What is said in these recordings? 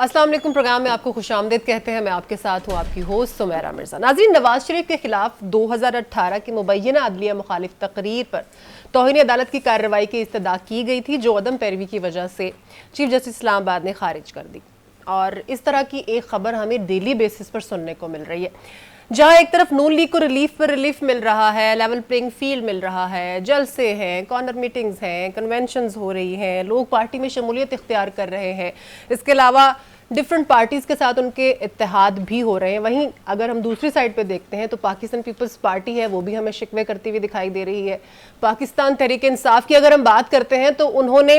अस्सलाम वालेकुम। प्रोग्राम में आपको खुशामदीद कहते हैं। मैं आपके साथ हूँ आपकी होस्ट सुमेरा मिर्जा। नाज़रीन, नवाज शरीफ के खिलाफ 2018 की मुबैयना अदलिया मुखालिफ तकरीर पर तौहीन अदालत की कार्रवाई की इस्तदा की गई थी, जो अदम पैरवी की वजह से चीफ जस्टिस इस्लामाबाद ने खारिज कर दी। और इस तरह की एक खबर हमें डेली बेसिस पर सुनने को मिल रही है, जहां एक तरफ नून लीग को रिलीफ पर रिलीफ मिल रहा है, लेवल प्लेइंग फील्ड मिल रहा है, जलसे हैं, कॉर्नर मीटिंग्स हैं, कन्वेंशंस हो रही हैं, लोग पार्टी में शमूलियत इख्तियार कर रहे हैं। इसके अलावा डिफरेंट पार्टीज़ के साथ उनके इत्तेहाद भी हो रहे हैं। वहीं अगर हम दूसरी साइड पे देखते हैं तो पाकिस्तान पीपल्स पार्टी है, वो भी हमें शिकवे करती हुई दिखाई दे रही है। पाकिस्तान तहरीक इंसाफ की अगर हम बात करते हैं तो उन्होंने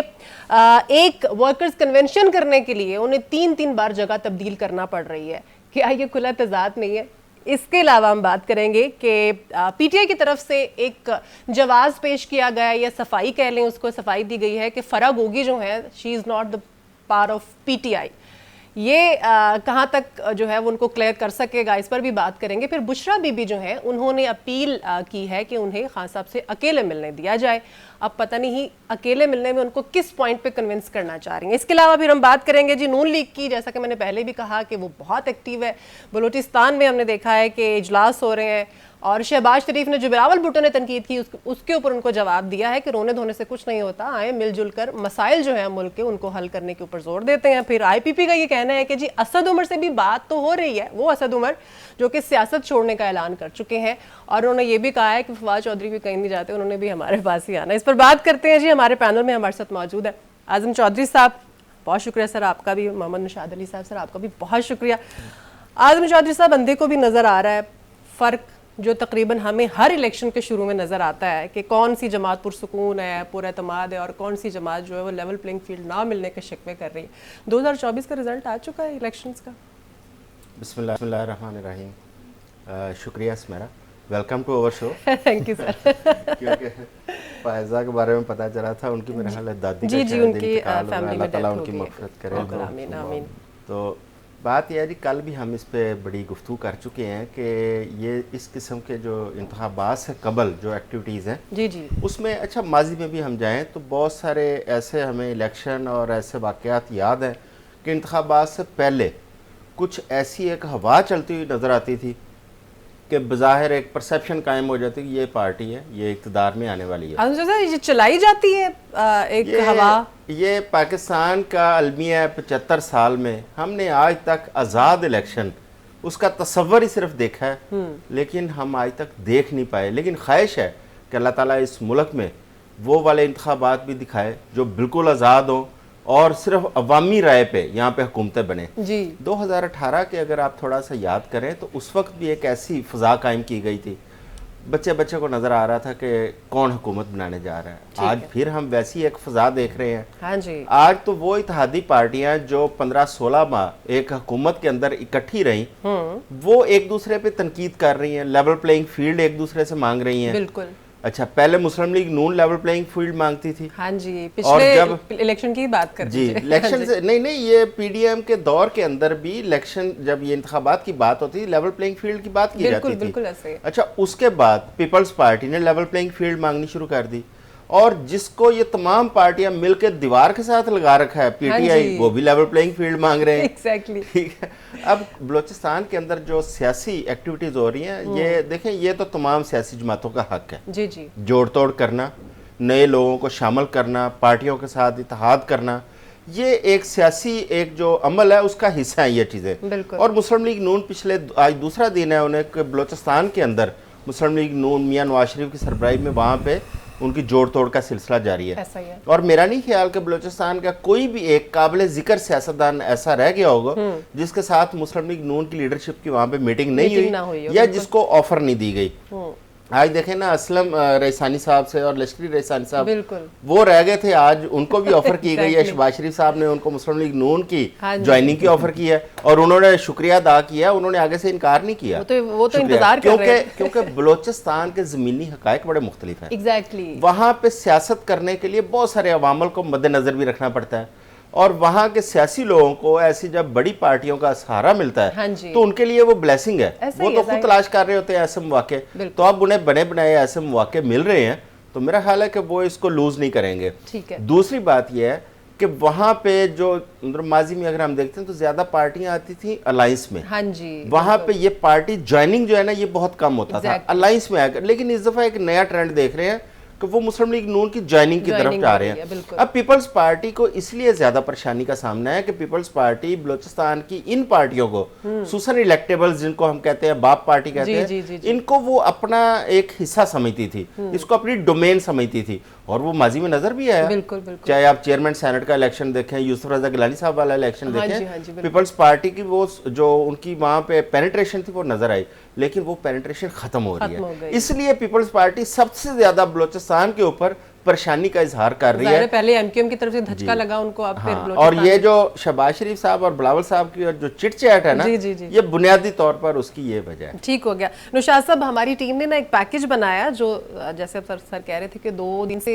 एक वर्कर्स कन्वेंशन करने के लिए उन्हें 3 बार जगह तब्दील करना पड़ रही है। क्या ये खुला तजाद नहीं है? इसके अलावा हम बात करेंगे कि पीटीआई की तरफ से एक जवाब पेश किया गया, या सफाई कह लें उसको, सफाई दी गई है कि फरा गोगी जो है, she is not the part of PTI. ये कहाँ तक जो है वो उनको क्लियर कर सकेगा, इस पर भी बात करेंगे। फिर बुशरा बीबी जो है, उन्होंने अपील की है कि उन्हें खान साहब से अकेले मिलने दिया जाए। अब पता नहीं अकेले मिलने में उनको किस पॉइंट पे कन्विंस करना चाह रही हैं। इसके अलावा फिर हम बात करेंगे जी नून लीग की। जैसा कि मैंने पहले भी कहा कि वो बहुत एक्टिव है। बलूचिस्तान में हमने देखा है कि इजलास हो रहे हैं, और शहबाज शरीफ ने जो बिलावल भुट्टो ने तनकीद की उसके ऊपर उनको जवाब दिया है कि रोने धोने से कुछ नहीं होता, आए मिलजुल कर मसाइल जो है मुल्क के उनको हल करने के ऊपर जोर देते हैं। फिर आईपीपी का ये कहना है कि जी असद उमर से भी बात तो हो रही है, वो असद उमर जो कि सियासत छोड़ने का ऐलान कर चुके हैं, और उन्होंने ये भी कहा है कि फवाद चौधरी भी कहीं नहीं जाते, उन्होंने भी हमारे पास ही आना। इस पर बात करते हैं जी। हमारे पैनल में हमारे साथ मौजूद है आजम चौधरी साहब, बहुत शुक्रिया सर आपका भी। मोहम्मद निशाद अली साहब, सर आपका भी बहुत शुक्रिया। आजम चौधरी साहब, अंधे को भी नज़र आ रहा है फ़र्क जो तकरीबन हमें हर इलेक्शन के शुरू में नज़र आता है कि कौन सी जमात पुरसुकून है, पूरा एतमाद है, और कौन सी जमात जो है वो लेवल प्लेइंग फील्ड ना मिलने के शिकवे कर रही है। 2024 का रिजल्ट आ चुका है इलेक्शंस का। बिस्मिल्लाहिर्रहमानिर्रहीम। शुक्रिया Sumera, welcome to our show. Thank you sir. क्योंकि फायजा के बारे में पता चला था, उनकी मेरे ख्याल दादी जी जी उनकी फैमिली में अल्लाह ताला डेथ हो उनकी गई। मग़फ़िरत करे। आमीन आमीन। तो बात यह है जी, कल भी हम इस पे बड़ी गुफ्तगू कर चुके हैं कि ये इस किस्म के जो इंतखाबात से कबल जो एक्टिविटीज़ हैं जी जी, उसमें अच्छा माजी में भी हम जाएं तो बहुत सारे ऐसे हमें इलेक्शन और ऐसे वाक़यात याद हैं कि इंतखाबात से पहले कुछ ऐसी एक हवा चलती हुई नज़र आती थी कि बज़ाहिर एक परसेप्शन कायम हो जाती है कि ये पार्टी है, ये इक़्तिदार में आने वाली है। ये चलाई जाती है एक हवा। ये पाकिस्तान का अलमिया है 75 साल में। हमने आज तक आज़ाद इलेक्शन उसका तस्वर ही सिर्फ देखा है, लेकिन हम आज तक देख नहीं पाए। लेकिन ख्वाहिश है कि अल्लाह ताला इस मुल्क में वो वाले इंतखाबात भी दिखाए जो बिल्कुल आज़ाद हों और सिर्फ अवामी राय पे यहाँ पे हुकूमतें बने जी। 2018 के अगर आप थोड़ा सा याद करें तो उस वक्त भी एक ऐसी फ़ज़ा कायम की गई थी, बच्चे बच्चे को नज़र आ रहा था कि कौन हुकूमत बनाने जा रहा है। आज फिर हम वैसी एक फ़ज़ा देख रहे हैं। हाँ जी। आज तो वो इत्तेहादी पार्टियां जो 15-16 माह एक हुकूमत के अंदर इकट्ठी रहीं, वो एक दूसरे पे तनकीद कर रही हैं, लेवल प्लेइंग फील्ड एक दूसरे से मांग रही हैं। बिल्कुल। अच्छा, पहले मुस्लिम लीग नून लेवल प्लेइंग फील्ड मांगती थी। हाँ जी, पिछले जब इलेक्शन की बात कर जी, इलेक्शन से नहीं, ये पीडीएम के दौर के अंदर भी इलेक्शन जब ये इंतखाबात की बात होती थी, लेवल प्लेइंग फील्ड की बात की जाती थी। बिल्कुल ऐसे। अच्छा, उसके बाद पीपल्स पार्टी ने लेवल प्लेइंग फील्ड मांगनी शुरू कर दी, और जिसको ये तमाम पार्टियां मिलकर दीवार के साथ लगा रखा है, पीटीआई, वो भी लेवल प्लेइंग फील्ड मांग रहे हैं। एग्जैक्टली। ठीक है। अब बलूचिस्तान के अंदर जो सियासी एक्टिविटीज हो रही हैं, ये देखें, ये तो तमाम सियासी जमातों का हक है जी जी, जोड़ तोड़ करना, नए लोगों को शामिल करना, पार्टियों के साथ इत्तेहाद करना, ये एक सियासी एक जो अमल है उसका हिस्सा है ये चीज़ें। और मुस्लिम लीग नून पिछले आज दूसरा दिन है उन्हें बलूचिस्तान के अंदर मुस्लिम लीग नून मियां नवाज शरीफ की सरबराही में वहाँ पे उनकी जोड़ तोड़ का सिलसिला जारी है। ऐसा ही है। और मेरा नहीं ख्याल कि बलूचिस्तान का कोई भी एक काबिल जिक्र सियासतदान ऐसा रह गया होगा जिसके साथ मुस्लिम लीग नून की लीडरशिप की वहाँ पे मीटिंग नहीं हुई या जिसको ऑफर नहीं दी गई। आज देखें ना, असलम रईसानी साहब से और लश्करी रईसानी साहब बिल्कुल वो रह गए थे, आज उनको भी ऑफर की गई है। शहबाज शरीफ साहब ने उनको मुस्लिम लीग नून की ज्वाइनिंग की ऑफर की है, और उन्होंने शुक्रिया अदा किया, उन्होंने आगे से इनकार नहीं किया। वो तो इंतजार कर रहे हैं। क्योंकि बलूचिस्तान के ज़मीनी हकायक बड़े मुख्तलिफ हैं। एग्जैक्टली। वहाँ पे सियासत करने के लिए बहुत सारे अवामल को मद्देनजर भी रखना पड़ता है, और वहाँ के सियासी लोगों को ऐसी जब बड़ी पार्टियों का सहारा मिलता है, हाँ तो उनके लिए वो ब्लेसिंग है। वो तो खुद तलाश कर रहे होते हैं ऐसे मौके, तो अब उन्हें बने बनाए ऐसे मौके मिल रहे हैं, तो मेरा ख्याल है कि वो इसको लूज नहीं करेंगे। ठीक है। दूसरी बात यह है कि वहाँ पे जो मतलब माजी में अगर हम देखते हैं तो ज़्यादा पार्टियां आती थी अलायंस में, हाँ जी, वहाँ पे ये पार्टी ज्वाइनिंग जो है ना ये बहुत कम होता था अलायंस में आकर। लेकिन इस दफ़ा एक नया ट्रेंड देख रहे हैं कि वो मुस्लिम लीग नून की ज्वाइनिंग की तरफ जा रहे हैं। अब पीपल्स पार्टी को इसलिए ज़्यादा परेशानी का सामना है कि पीपल्स पार्टी बलूचिस्तान की इन पार्टियों को सुसन इलेक्टेबल्स जिनको हम कहते हैं, बाप पार्टी कहते हैं, इनको वो अपना एक हिस्सा समझती थी, इसको अपनी डोमेन समझती थी। और वो माजी में नजर भी आया, चाहे आप चेयरमैन सेनेट का इलेक्शन देखें, यूसुफ रजा गिलानी साहब वाला इलेक्शन देखें, पीपल्स पार्टी की वो जो उनकी वहां पे पेनिट्रेशन थी वो नजर आई, लेकिन वो पेनिट्रेशन खत्म हो रही है। इसलिए पीपल्स पार्टी सबसे ज्यादा बलूचिस्तान के ऊपर परेशानी का इजहार कर रही है। पहले एमक्यूएम की तरफ से धचका लगा उनको, अब फिर और ये जो शहबाज शरीफ साहब और बिलावल साहब की जो चिट चैट है ना, ये बुनियादी तौर पर उसकी ये वजह है। ठीक हो गया। नुशाद साहब, हमारी टीम ने ना एक पैकेज बनाया जो जैसे सर कह रहे थे कि 2 दिन से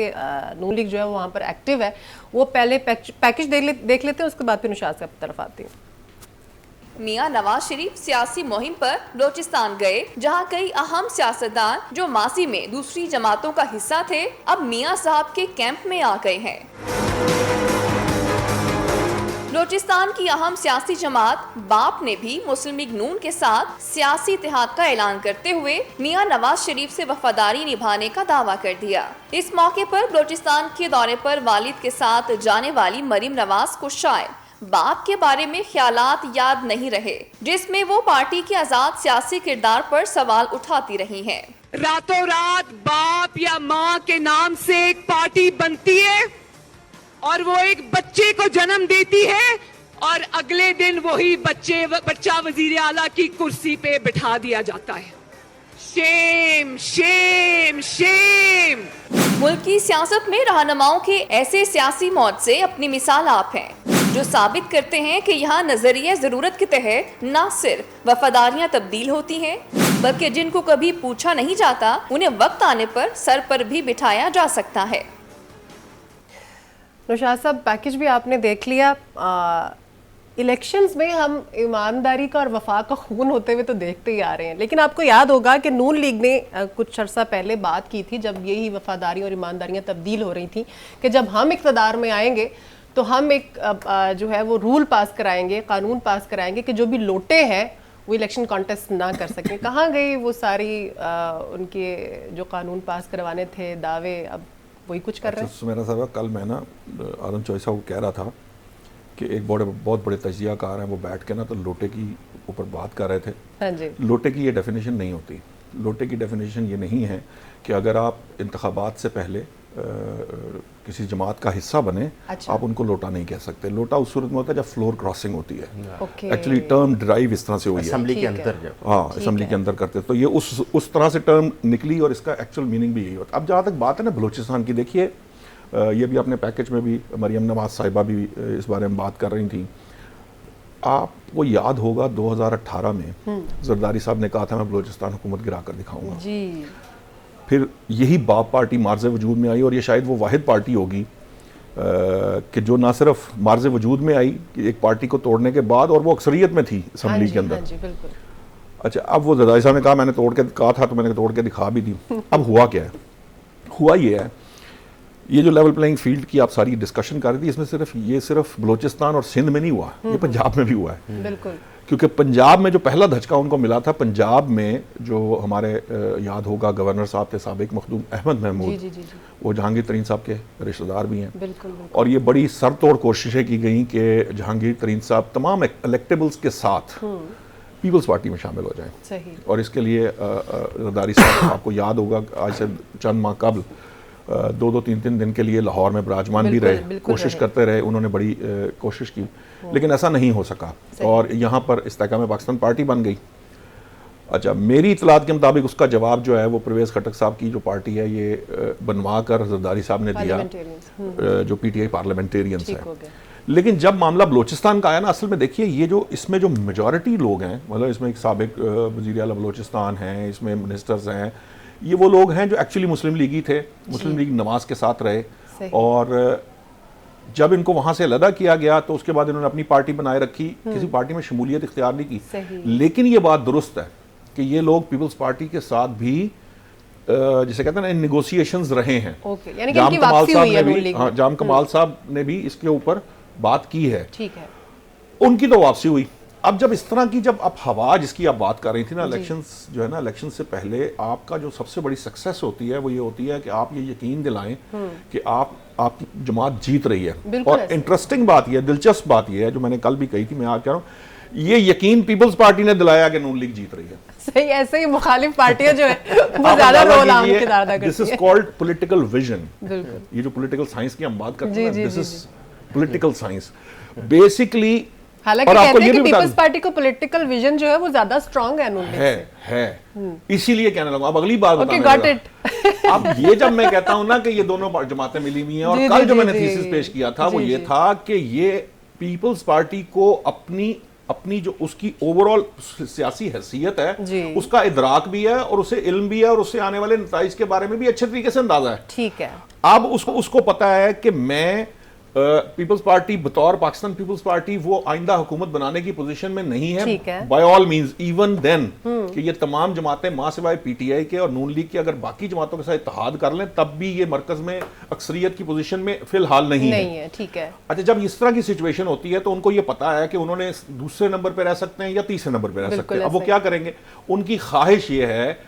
नून लीग जो है वो वहाँ पर एक्टिव है, वो पहले पैकेज देख लेते हैं, उसके बाद फिर नुशाद साहब की तरफ आती हूँ। मियां नवाज शरीफ सियासी मुहिम पर बलोचिस्तान गए, जहां कई अहम सियासतदान जो माजी में दूसरी जमातों का हिस्सा थे, अब मियां साहब के कैंप में आ गए हैं। बलोचिस्तान की अहम सियासी जमात बाप ने भी मुस्लिम लीग नून के साथ सियासी इत्तेहाद का ऐलान करते हुए मियां नवाज शरीफ से वफादारी निभाने का दावा कर दिया। इस मौके पर बलोचिस्तान के दौरे पर वालिद के साथ जाने वाली मरीम नवाज को शायद बाप के बारे में ख्यालात याद नहीं रहे, जिसमें वो पार्टी के आजाद सियासी किरदार पर सवाल उठाती रही हैं। रातों रात बाप या माँ के नाम से एक पार्टी बनती है और वो एक बच्चे को जन्म देती है और अगले दिन वही बच्चा वजीर आला की कुर्सी पे बिठा दिया जाता है। Shem Shem Shem. मुल्क की सियासत में रहनुमाओं के ऐसे सियासी मौत से अपनी मिसाल आप हैं, जो साबित करते हैं कि यहाँ नजरिया जरूरत के तहत न सिर्फ वफादारियाँ तब्दील होती हैं, बल्कि जिनको कभी पूछा नहीं जाता उन्हें वक्त आने पर सर पर भी बिठाया जा सकता है। नुशाद साहब, पैकेज भी आपने देख लिया। इलेक्शंस में हम ईमानदारी का और वफा का खून होते हुए तो देखते ही आ रहे हैं, लेकिन आपको याद होगा कि नून लीग ने कुछ अर्सा पहले बात की थी, जब यही वफादारी और ईमानदारियां तब्दील हो रही थी, कि जब हम इक़्तिदार में आएंगे तो हम एक जो है वो रूल पास कराएंगे, कानून पास कराएंगे कि जो भी लोटे हैं वो इलेक्शन कॉन्टेस्ट ना कर सकें। कहाँ गई वो सारी उनके जो कानून पास करवाने थे दावे, अब वही कुछ कर रहे हैं। मेरा साहब, कल मैं ना आदम चौधरी साहब को कह रहा था कि एक बहुत बड़े तजियाकार हैं, वो बैठ के ना तो लोटे की ऊपर बात कर रहे थे। हाँ जी। लोटे की ये डेफिनेशन नहीं होती। लोटे की डेफिनेशन ये नहीं है कि अगर आप इंतखाबात से पहले किसी जमात का हिस्सा बने, अच्छा। आप उनको लोटा नहीं कह सकते। लोटा उस सूरत में होता है जब फ्लोर क्रॉसिंग होती है। एक्चुअली टर्म ड्राइव इस तरह से हुई है असेंबली के अंदर, जब हाँ असेंबली के अंदर करते, तो ये उस तरह से टर्म निकली और इसका एक्चुअल मीनिंग भी यही होता। अब जहाँ तक बात है ना बलूचिस्तान की, देखिए ये भी अपने पैकेज में भी मरियम नवाज साहिबा भी इस बारे में बात कर रही थी। आपको याद होगा 2018 में जरदारी साहब ने कहा था मैं बलूचिस्तान हुकूमत गिरा कर दिखाऊंगा जी। फिर यही बाप पार्टी मार्ज़ वजूद में आई और ये शायद वो वाहिद पार्टी होगी कि जो ना सिर्फ मार्ज़ वजूद में आई कि एक पार्टी को तोड़ने के बाद, और वो अक्सरियत में थी असम्बली के अंदर। अच्छा, अब वो जरदारी साहब ने कहा मैंने तोड़ के कहा था तो मैंने तोड़ के दिखा भी दी। अब हुआ क्या है? हुआ ये है, ये जो लेवल प्लेइंग फील्ड की आप सारी डिस्कशन कर रही थी, इसमें सिर्फ बलूचिस्तान और सिंध में नहीं हुआ, ये पंजाब में भी हुआ है। बिल्कुल। क्योंकि पंजाब में जो पहला धचका उनको मिला था, पंजाब में जो हमारे याद होगा गवर्नर साहब थे साबिक मखदूम अहमद महमूद, वो जहांगीर तरीन साहब के रिश्तेदार भी हैं। बिल्कुल। और ये बड़ी सरतोड़ कोशिशें की गई कि जहांगीर तरीन साहब तमाम इलेक्टेबल्स के साथ पीपल्स पार्टी में शामिल हो जाएं। सही। और इसके लिए जरदारी साहब, आपको याद होगा आज से चंद माह कबल 2-3 दिन के लिए लाहौर में विराजमान भी रहे, कोशिश करते रहे, उन्होंने बड़ी कोशिश की, लेकिन ऐसा नहीं हो सका और यहाँ पर इस्तेहकाम पाकिस्तान पार्टी बन गई। अच्छा, मेरी इतलात के मुताबिक उसका जवाब जो है वो परवेज़ खटक साहब की जो पार्टी है ये बनवा कर जरदारी साहब ने दिया, जो PTI पार्लियामेंटेरियंस है। लेकिन जब मामला बलूचिस्तान का आया ना, असल में देखिए ये जो इसमें जो मेजॉरिटी लोग हैं, मतलब इसमें एक साबिक वज़ीर आला बलूचिस्तान हैं, इसमें मिनिस्टर्स हैं, ये वो लोग हैं जो एक्चुअली मुस्लिम लीगी थे, मुस्लिम लीग नवाज के साथ रहे। और जब इनको वहां से अलग किया गया तो उसके बाद इन्होंने अपनी पार्टी बनाए रखी, किसी पार्टी में शमूलियत इख्तियार नहीं की। लेकिन ये बात दुरुस्त है कि ये लोग पीपल्स पार्टी के साथ भी जिसे कहते हैं ना नेगोशिएशंस रहे हैं। ओके, यानी कि इनकी वापसी हुई है नून लीग में। जाम कमाल साहब ने भी इसके ऊपर बात की है, ठीक है, उनकी तो वापसी हुई। अब जब इस तरह की जब आप हवा जिसकी आप बात कर रही थी ना, इलेक्शंस जो है ना, इलेक्शन से पहले आपका जो सबसे बड़ी सक्सेस होती है वो ये होती है कि आप ये यकीन दिलाएं कि आपकी जमात जीत रही है। और इंटरेस्टिंग बात ये, दिलचस्प बात ये है जो मैंने कल भी कही थी, मैं आज कह रहा हूँ, ये यकीन पीपल्स पार्टी ने दिलाया कि नून लीग जीत रही है। सही, ऐसे ही मुखालिफ पार्टियां जो है वो ज्यादा रोल आम किरदार अदा करती है। This is called political vision. बिल्कुल, ये जो पॉलिटिकल साइंस की हम बात करते हैं, दिस इज जी। Political science basically. हालांकि कहते हैं कि पीपल्स पार्टी को पॉलिटिकल विजन जो है वो ज्यादा स्ट्रांग है नून लीग से। है इसीलिए कहने लगा। अब अगली बात ओके, गॉट इट। अब ये जब मैं कहता हूं ना कि ये दोनों जमातें मिली हुई हैं, और कल जो मैंने थीसिस पेश किया था वो ये था कि ये पीपल्स पार्टी को अपनी जो उसकी ओवरऑल सियासी हैसियत है उसका इदराक भी है, और उसे इल्म भी है, और उससे आने वाले नताइज के बारे में भी अच्छे तरीके से अंदाजा है। ठीक है, अब उसको पता है कि मैं पीपल्स पार्टी बतौर पाकिस्तान पीपल्स पार्टी वो आइंदा हुकूमत बनाने की पोजीशन में नहीं है by all means, even then कि ये तमाम जमातें मां सिवाय पीटीआई के और नून लीग के अगर बाकी जमातों के साथ इत्तेहाद कर लें तब भी ये मरकज में अक्सरियत की पोजीशन में फिलहाल नहीं है। ठीक है। अच्छा, जब इस तरह की सिचुएशन होती है तो उनको ये पता है कि उन्होंने दूसरे नंबर पर रह सकते हैं या तीसरे नंबर पर रह सकते हैं। अब वो क्या करेंगे? उनकी ख्वाहिश ये है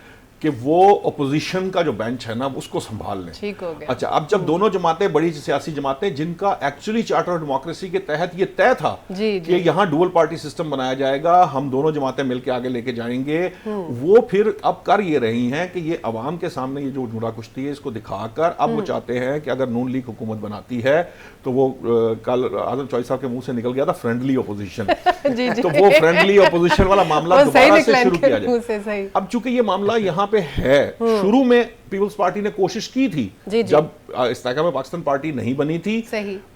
कि वो ओपोजिशन का जो बेंच है ना उसको संभाल लें। ठीक हो गया। अच्छा, अब जब दोनों जमातें, बड़ी सियासी जमातें जिनका एक्चुअली चार्टर ऑफ डेमोक्रेसी के तहत ये तय था कि यहाँ डुअल पार्टी सिस्टम बनाया जाएगा, हम दोनों जमातें मिलकर आगे लेके जाएंगे, वो फिर अब कर ये रही हैं कि ये अवाम के सामने ये जो जुड़ा कुश्ती है इसको दिखाकर अब वो चाहते हैं कि अगर नून लीग हुकूमत बनाती है तो वो कल आजम चौधरी साहब के मुंह से निकल गया था फ्रेंडली ओपोजिशन, तो वो फ्रेंडली ओपोजिशन वाला मामला दोबारा से शुरू किया जाए। अब चूंकि ये मामला यहाँ पे है, शुरू में पीपल्स पार्टी ने कोशिश की थी जब इस्तेकाम पाकिस्तान पार्टी नहीं बनी थी,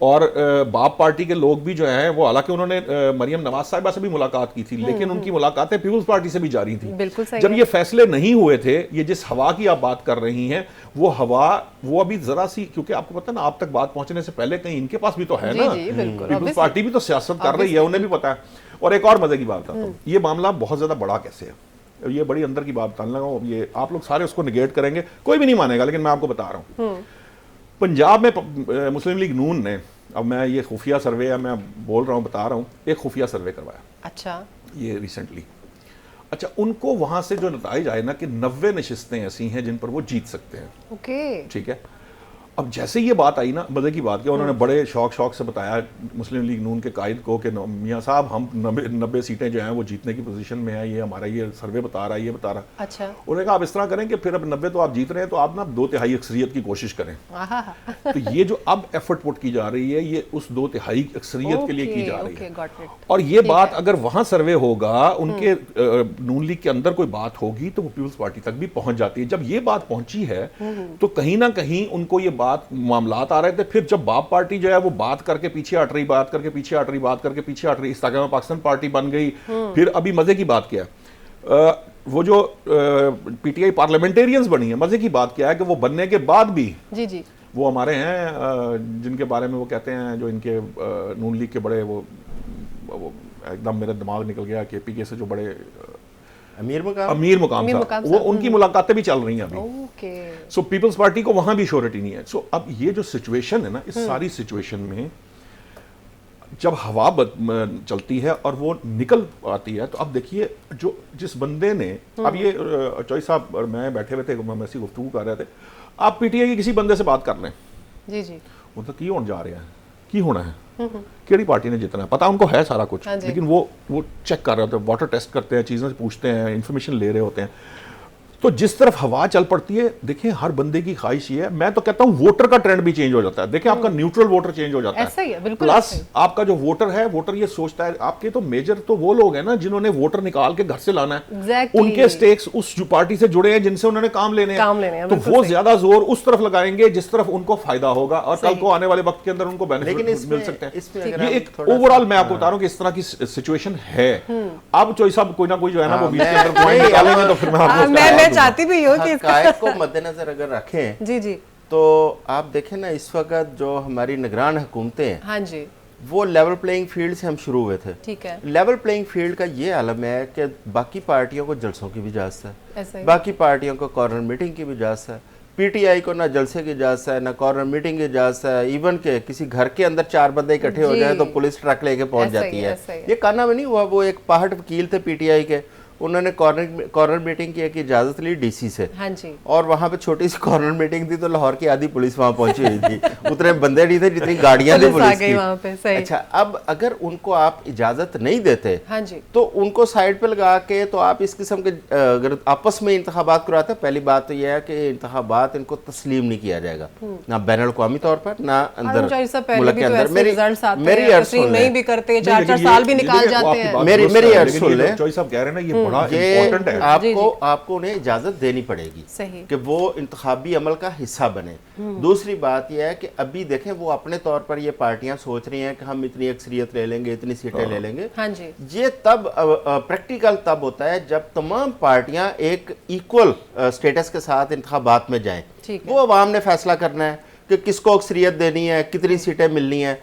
और बाप पार्टी के लोग भी जो हैं वो, हालांकि उन्होंने मरियम नवाज साहिबा से भी मुलाकात की थी, लेकिन उनकी मुलाकातें पीपल्स पार्टी से भी जारी थी। जब ये फैसले नहीं हुए थे, ये जिस हवा की आप बात कर रही हैं वो हवा वो अभी जरा सी, क्योंकि आपको पता है ना आप तक बात पहुंचने से पहले कहीं इनके पास भी तो है ना, पीपल्स पार्टी भी तो सियासत कर रही है, उन्हें भी पता है। और एक और मजे की बात था, ये मामला बहुत ज्यादा बड़ा कैसे है, ये बड़ी अंदर की बात बताने लगा। ये आप लोग सारे उसको निगेट करेंगे, कोई भी नहीं मानेगा, लेकिन मैं आपको बता रहा हूँ। पंजाब में मुस्लिम लीग नून ने, अब मैं ये खुफिया सर्वे है, मैं बोल रहा हूँ, बता रहा हूँ, एक खुफिया सर्वे करवाया। अच्छा, ये रिसेंटली। अच्छा, उनको वहां से जो नताइज आए ना कि 90 नशिस्तें ऐसी हैं जिन पर वो जीत सकते हैं। ओके, ठीक है। अब जैसे ये बात आई ना, मजे की बात, कि उन्होंने बड़े शौक से बताया मुस्लिम लीग नून के कायद को कि मियाँ साहब हम 90 सीटें जो हैं वो जीतने की पोजीशन में है, ये हमारा ये सर्वे बता रहा है, ये बता रहा है। अच्छा, उन्होंने कहा आप इस तरह करें कि फिर अब 90 तो आप जीत रहे हैं, तो आप ना 2/3 अक्सरियत की कोशिश करें। तो ये जो अब एफर्ट पुट की जा रही है ये उस 2/3 अक्सरियत के लिए की जा रही है। और ये बात अगर वहां सर्वे होगा, उनके नून लीग के अंदर कोई बात होगी तो वो पीपल्स पार्टी तक भी पहुंच जाती है। जब ये बात पहुंची है तो कहीं ना कहीं उनको ये मामलात आ रहे थे। फिर जब बाप पार्टी जो है वो बात करके पीछे हट रही, बात करके पीछे हट रही, बात करके पीछे हट रही, इस्तेकाम पाकिस्तान पार्टी बन गई। फिर अभी मजे की बात क्या है, वो जो पीटीआई पार्लियामेंटेरियंस बनी है, मजे की बात क्या है कि वो बनने के बाद भी जी वो हमारे हैं जिनके बारे में वो कहते हैं, जो इनके नून लीग के बड़े वो एकदम मेरे दिमाग निकल गया, केपीके से जो बड़े अमीर मुकाम साहब, वो उनकी मुलाकातें भी चल रही हैं अभी। सो पीपल्स पार्टी को वहां भी श्योरिटी नहीं है। सो अब ये जो सिचुएशन है ना, इस सारी सिचुएशन में जब हवा चलती है और वो निकल आती है, तो अब देखिए जो जिस बंदे ने, अब ये चौधरी साहब और मैं बैठे हुए थे, हम ऐसी गुफ्तगू कर रहे थे, आप पीटीआई के किसी बंदे से बात कर लें, जी वो तो की होने जा रहे हैं, की होना है, केड़ी पार्टी ने जितना है पता उनको है सारा कुछ, लेकिन वो चेक कर रहे होते हैं, वाटर टेस्ट करते हैं, चीजें पूछते हैं, इंफॉर्मेशन ले रहे होते हैं। तो जिस तरफ हवा चल पड़ती है, देखिए हर बंदे की ख्वाहिश ये है, मैं तो कहता हूं वोटर का ट्रेंड भी चेंज हो जाता है। देखिए आपका न्यूट्रल वोटर चेंज हो जाता ऐसा ही है, बिल्कुल। प्लस आपका जो वोटर है, वोटर ये सोचता है, आपके तो मेजर तो वो लोग हैं ना जिन्होंने वोटर निकाल के घर से लाना है, उनके स्टेक्स उस पार्टी से जुड़े हैं जिनसे उन्होंने काम लेने हैं, तो वो ज्यादा जोर उस तरफ लगाएंगे जिस तरफ उनको फायदा होगा और कल को आने वाले वक्त के अंदर उनको बेनिफिट मिल सकते हैं। ये एक ओवरऑल मैं आपको बता रहा हूँ कि इस तरह की सिचुएशन है। अब चॉइस साहब कोई ना कोई जो है ना वो बीच के अंदर पॉइंट निकालेंगे, तो फिर मैं चाहती भी हूँ हक़ाइक़ को मद्देनजर अगर रखें जी, तो आप देखें ना, इस वक्त जो हमारी निगरान हुकूमतें हैं, हाँ जी, वो लेवल प्लेइंग फील्ड से हम शुरू हुए थे। ठीक है, लेवल प्लेइंग फील्ड का ये आलम है कि बाकी पार्टियों को जलसों की भी इजाज़त है, ऐसा ही। बाकी पार्टियों को कॉर्नर मीटिंग की भी इजाज़त है, पीटीआई को ना जलसे की इजाज़त है ना कॉर्नर मीटिंग की इजाज़त है, इवन के किसी घर के अंदर 4 बंदे इकट्ठे हो जी। जाए तो पुलिस ट्रक लेके पहुंच ऐसा ही जाती है, है। ऐसा ही है। ये काना में नहीं हुआ, वो एक पाहट वकील थे पीटीआई के, उन्होंने कॉर्नर मीटिंग की एक इजाज़त ली डीसी से, हाँ जी, और वहाँ पे छोटी सी कॉर्नर मीटिंग थी तो लाहौर की आधी पुलिस वहाँ पहुंची हुई थी। उतने बंदे नहीं थे जितनी गाड़ियां थी पुलिस आ पुलिस गई की। वहाँ पे, सही। अच्छा, अब अगर उनको आप इजाजत नहीं देते हाँ जी, तो उनको साइड पे लगा के तो आप इस किस्म के अगर आपस में इंतखाबात कराते, पहली बात तो यह है कि इंतखाबात इनको तस्लीम नहीं किया जाएगा, ना बैन अल-अक़वामी तौर पर ना अंदर मुल्क के अंदर। मेरी अर्ज सुन नहीं लें, भी करते, नहीं, 4 साल भी निकाल जाते हैं। मेरी अर्ज सुन लें। चॉइस आप कह रहे हैं ना, ये बड़ा ये इंपॉर्टेंट है। आपको उन्हें इजाजत देनी पड़ेगी सही। कि वो इंतखाबी अमल का हिस्सा बने। दूसरी बात यह है कि अभी देखें वो अपने तौर पर ये पार्टियां सोच रही हैं कि हम इतनी अक्सरियत ले लेंगे, इतनी सीटें ले लेंगे। हाँ जी, ये तब प्रैक्टिकल तब होता है जब तमाम पार्टियां एक इक्वल स्टेटस के साथ इंतखाबात में जाएं। ठीक है। वो अवाम ने फैसला करना है कि किसको अक्सरियत देनी है, कितनी सीटें मिलनी है।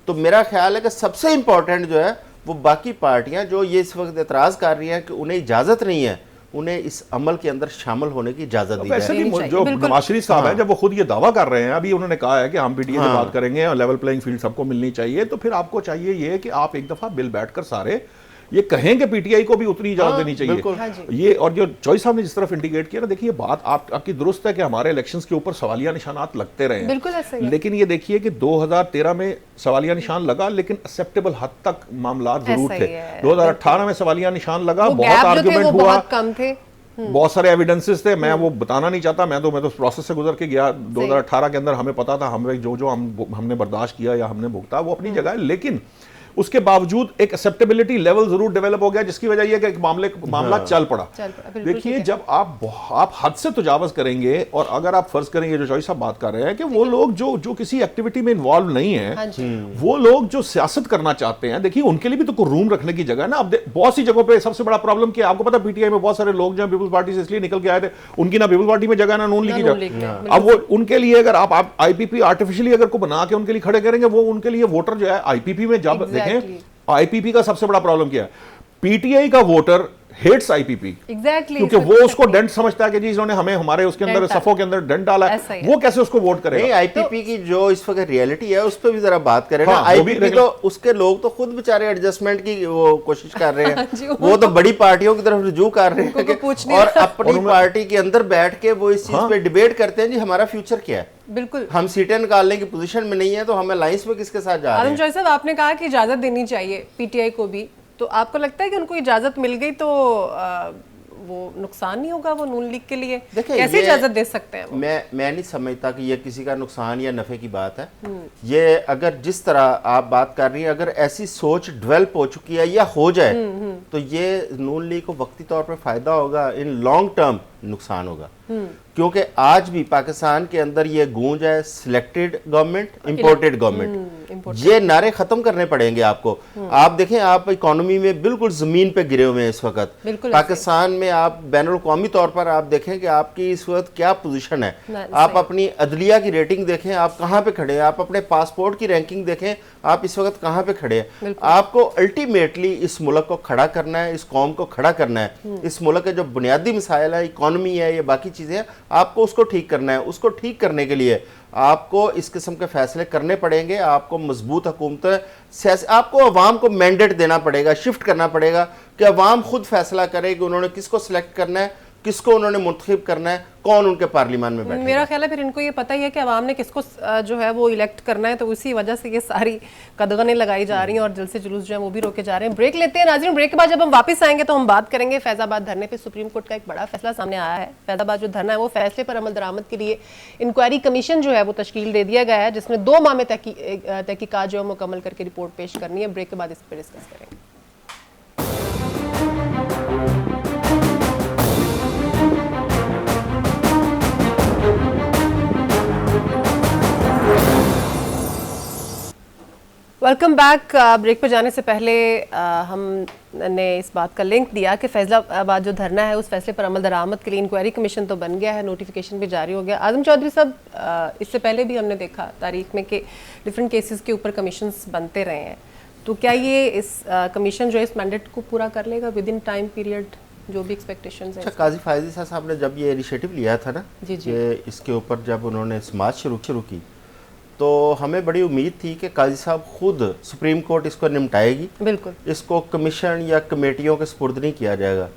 तो मेरा ख्याल है कि सबसे इंपॉर्टेंट जो है वो बाकी पार्टियां जो ये इस वक्त एतराज कर रही हैं कि उन्हें इजाजत नहीं है, उन्हें इस अमल के अंदर शामिल होने की इजाजत दी वैसे जाए। भी जो नवाज शरीफ साहब है, जब वो खुद ये दावा कर रहे हैं, अभी उन्होंने कहा है कि हम पीटीए से बात करेंगे और लेवल प्लेइंग फील्ड सबको मिलनी चाहिए, तो फिर आपको चाहिए ये कि आप एक दफा बिल बैठकर सारे ये कहें कि पीटीआई को भी उतनी इजाजत देनी बिल्कुल। हाँ चाहिए। ये और जो चॉइस साहब ने जिस तरफ इंडिकेट किया ना, देखिए बात आपकी दुरुस्त है कि हमारे इलेक्शंस के ऊपर सवालिया निशानात लगते रहे हैं, बिल्कुल ऐसा ही है। लेकिन ये देखिए कि 2013 में सवालिया निशान लगा, लेकिन एक्सेप्टेबल हद तक मामला जरूर ऐसा थे। ही है, 2018 में सवालिया निशान लगा, वो बहुत गैप जो थे आर्ग्यूमेंट वो हुआ, बहुत कम थे। बहुत सारे एविडेंसेस थे, मैं वो बताना नहीं चाहता, मैं तो प्रोसेस से गुजर के गया। 2018 के अंदर हमें पता था, हमें जो हमने बर्दाश्त किया या हमने भुगता वो अपनी जगह है, लेकिन उसके बावजूद एक एक्सेप्टेबिलिटी लेवल जरूर डेवलप हो गया, जिसकी वजह यह कि एक मामला चल पड़ा। बिल्कुल देखिए, ठीक है। जब आप हद से तजावज करेंगे, और अगर आप फर्ज करेंगे जो चॉइस साहब बात कर रहे हैं कि वो लोग जो किसी एक्टिविटी में इन्वॉल्व नहीं हाँ जी। है, वो लोग जो सियासत करना चाहते हैं, देखिए उनके लिए भी तो रूम रखने की जगह है ना। अब बहुत सी जगहों पे सबसे बड़ा प्रॉब्लम क्या, आपको पता पीटीआई में बहुत सारे लोग जो पीपल्स पार्टी से इसलिए निकल के आए थे, उनकी ना पीपल्स पार्टी में जगह ना नून लीग की जगह। अब वो उनके लिए अगर आप आईपीपी आर्टिफिशियली अगर को बना के उनके लिए खड़े करेंगे, वो उनके लिए वोटर जो है आईपीपी में जब देखें, आईपीपी का सबसे बड़ा प्रॉब्लम क्या है, पीटीआई का वोटर हेट्स आईपीपी, एग्जैक्टली, क्योंकि वो उसको डेंट समझता है कि जी इन्होंने हमें हमारे उसके अंदर सफों के अंदर डेंट डाला है, वो कैसे उसको वोट करेगा। नहीं, आईपीपी की जो इस वक्त रियलिटी है उस पर भी जरा बात करें ना। हाँ, आईपीपी तो उसके लोग तो खुद बेचारे एडजस्टमेंट की वो कोशिश कर रहे हैं, जी, वो तो बड़ी पार्टियों की तरफ रुजू कर रहे हैं और अपनी पार्टी के अंदर बैठ के वो इस चीज पे डिबेट करते हैं, जी हमारा फ्यूचर क्या है, बिल्कुल हम सीटें निकालने की पोजीशन में नहीं है तो हम अलायंस में किसके साथ जा रहे हैं। साहब, आपने कहा कि इजाजत देनी चाहिए पीटीआई को भी, तो आपको लगता है कि उनको इजाजत मिल गई तो वो नुकसान नहीं होगा वो नून लीग के लिए? कैसे इजाजत दे सकते हैं वो? मैं नहीं समझता कि ये किसी का नुकसान या नफे की बात है। ये अगर जिस तरह आप बात कर रही हैं, अगर ऐसी सोच डेवलप हो चुकी है या हो जाए तो ये नून लीग को वक्ती तौर पर फायदा होगा, इन लॉन्ग टर्म नुकसान होगा। क्योंकि आज भी पाकिस्तान के अंदर ये गूंज है सिलेक्टेड गवर्नमेंट, इंपोर्टेड गवर्नमेंट, ये नारे खत्म करने पड़ेंगे आपको। आप देखें, आप इकोनॉमी में बिल्कुल जमीन पे गिरे हुए हैं इस वक्त। पाकिस्तान में आप बैनुल-अक़वामी तौर पर आप देखें कि आपकी इस वक्त क्या पोजीशन है। आप अपनी अदलिया की रेटिंग देखें, आप कहाँ पे खड़े हैं, आप अपने पासपोर्ट की रैंकिंग देखें, आप इस वक्त कहाँ पे खड़े हैं। आपको अल्टीमेटली इस मुल्क को खड़ा करना है, इस कौम को खड़ा करना है। इस मुल्क के जो बुनियादी मसाइल है, इकोनॉमी है, ये बाकी चीजें हैं, आपको उसको ठीक करना है। उसको ठीक करने के लिए आपको इस किस्म के फैसले करने पड़ेंगे। आपको मजबूत हुकूमत, आपको अवाम को मैंडेट देना पड़ेगा, शिफ्ट करना पड़ेगा कि अवाम खुद फैसला करे कि उन्होंने किसको सिलेक्ट करना है, किसको उन्होंने मुंतखब करना है, कौन उनके पार्लियामान में बैठेगा। मेरा ख्याल है फिर इनको ये पता ही है कि अवाम ने किसको जो है वो इलेक्ट करना है, तो उसी वजह से ये सारी कदगनें लगाई जा रही हैं और जलसे जुलूस जो है वो भी रोके जा रहे हैं। ब्रेक लेते हैं नाज़रीन, ब्रेक के बाद जब हम वापस आएंगे तो हम बात करेंगे फैजाबाद धरने पे सुप्रीम कोर्ट का एक बड़ा फैसला सामने आया है। फैजाबाद जो धरना है वो फैसले पर अमल दरामद के लिए इंक्वायरी कमीशन जो है वो तश्कील दे दिया गया है, जिसमें 2 माह में तहकीकात जो है मुकम्मल करके रिपोर्ट पेश करनी है। ब्रेक के बाद इस पर डिस्कस करेंगे। Welcome back. ब्रेक पर जाने से पहले हमने इस बात का लिंक दिया कि फैसलाबाद जो धरना है उस फैसले पर अमल दरामद के लिए इंक्वायरी कमीशन तो बन गया है, नोटिफिकेशन भी जारी हो गया। आजम चौधरी साहब, इससे पहले भी हमने देखा तारीख में कि डिफरेंट केसेस के ऊपर कमीशंस बनते रहे हैं, तो क्या ये इस कमीशन जो है इस मैंडेट को पूरा कर लेगा विद इन टाइम पीरियड, जो भी एक्सपेक्टेशंस हैं? अच्छा, काजी फायजी साहब ने जब ये इनिशिएटिव लिया था ना, जी जी, ये इसके ऊपर जब उन्होंने समाज शुरू की, तो हमें बड़ी उम्मीद थी कि काजी साहब खुद सुप्रीम कोर्ट इसको निपटाएगी, बिल्कुल, इसको कमीशन या कमेटियों के सुपुर्द नहीं किया जाएगा,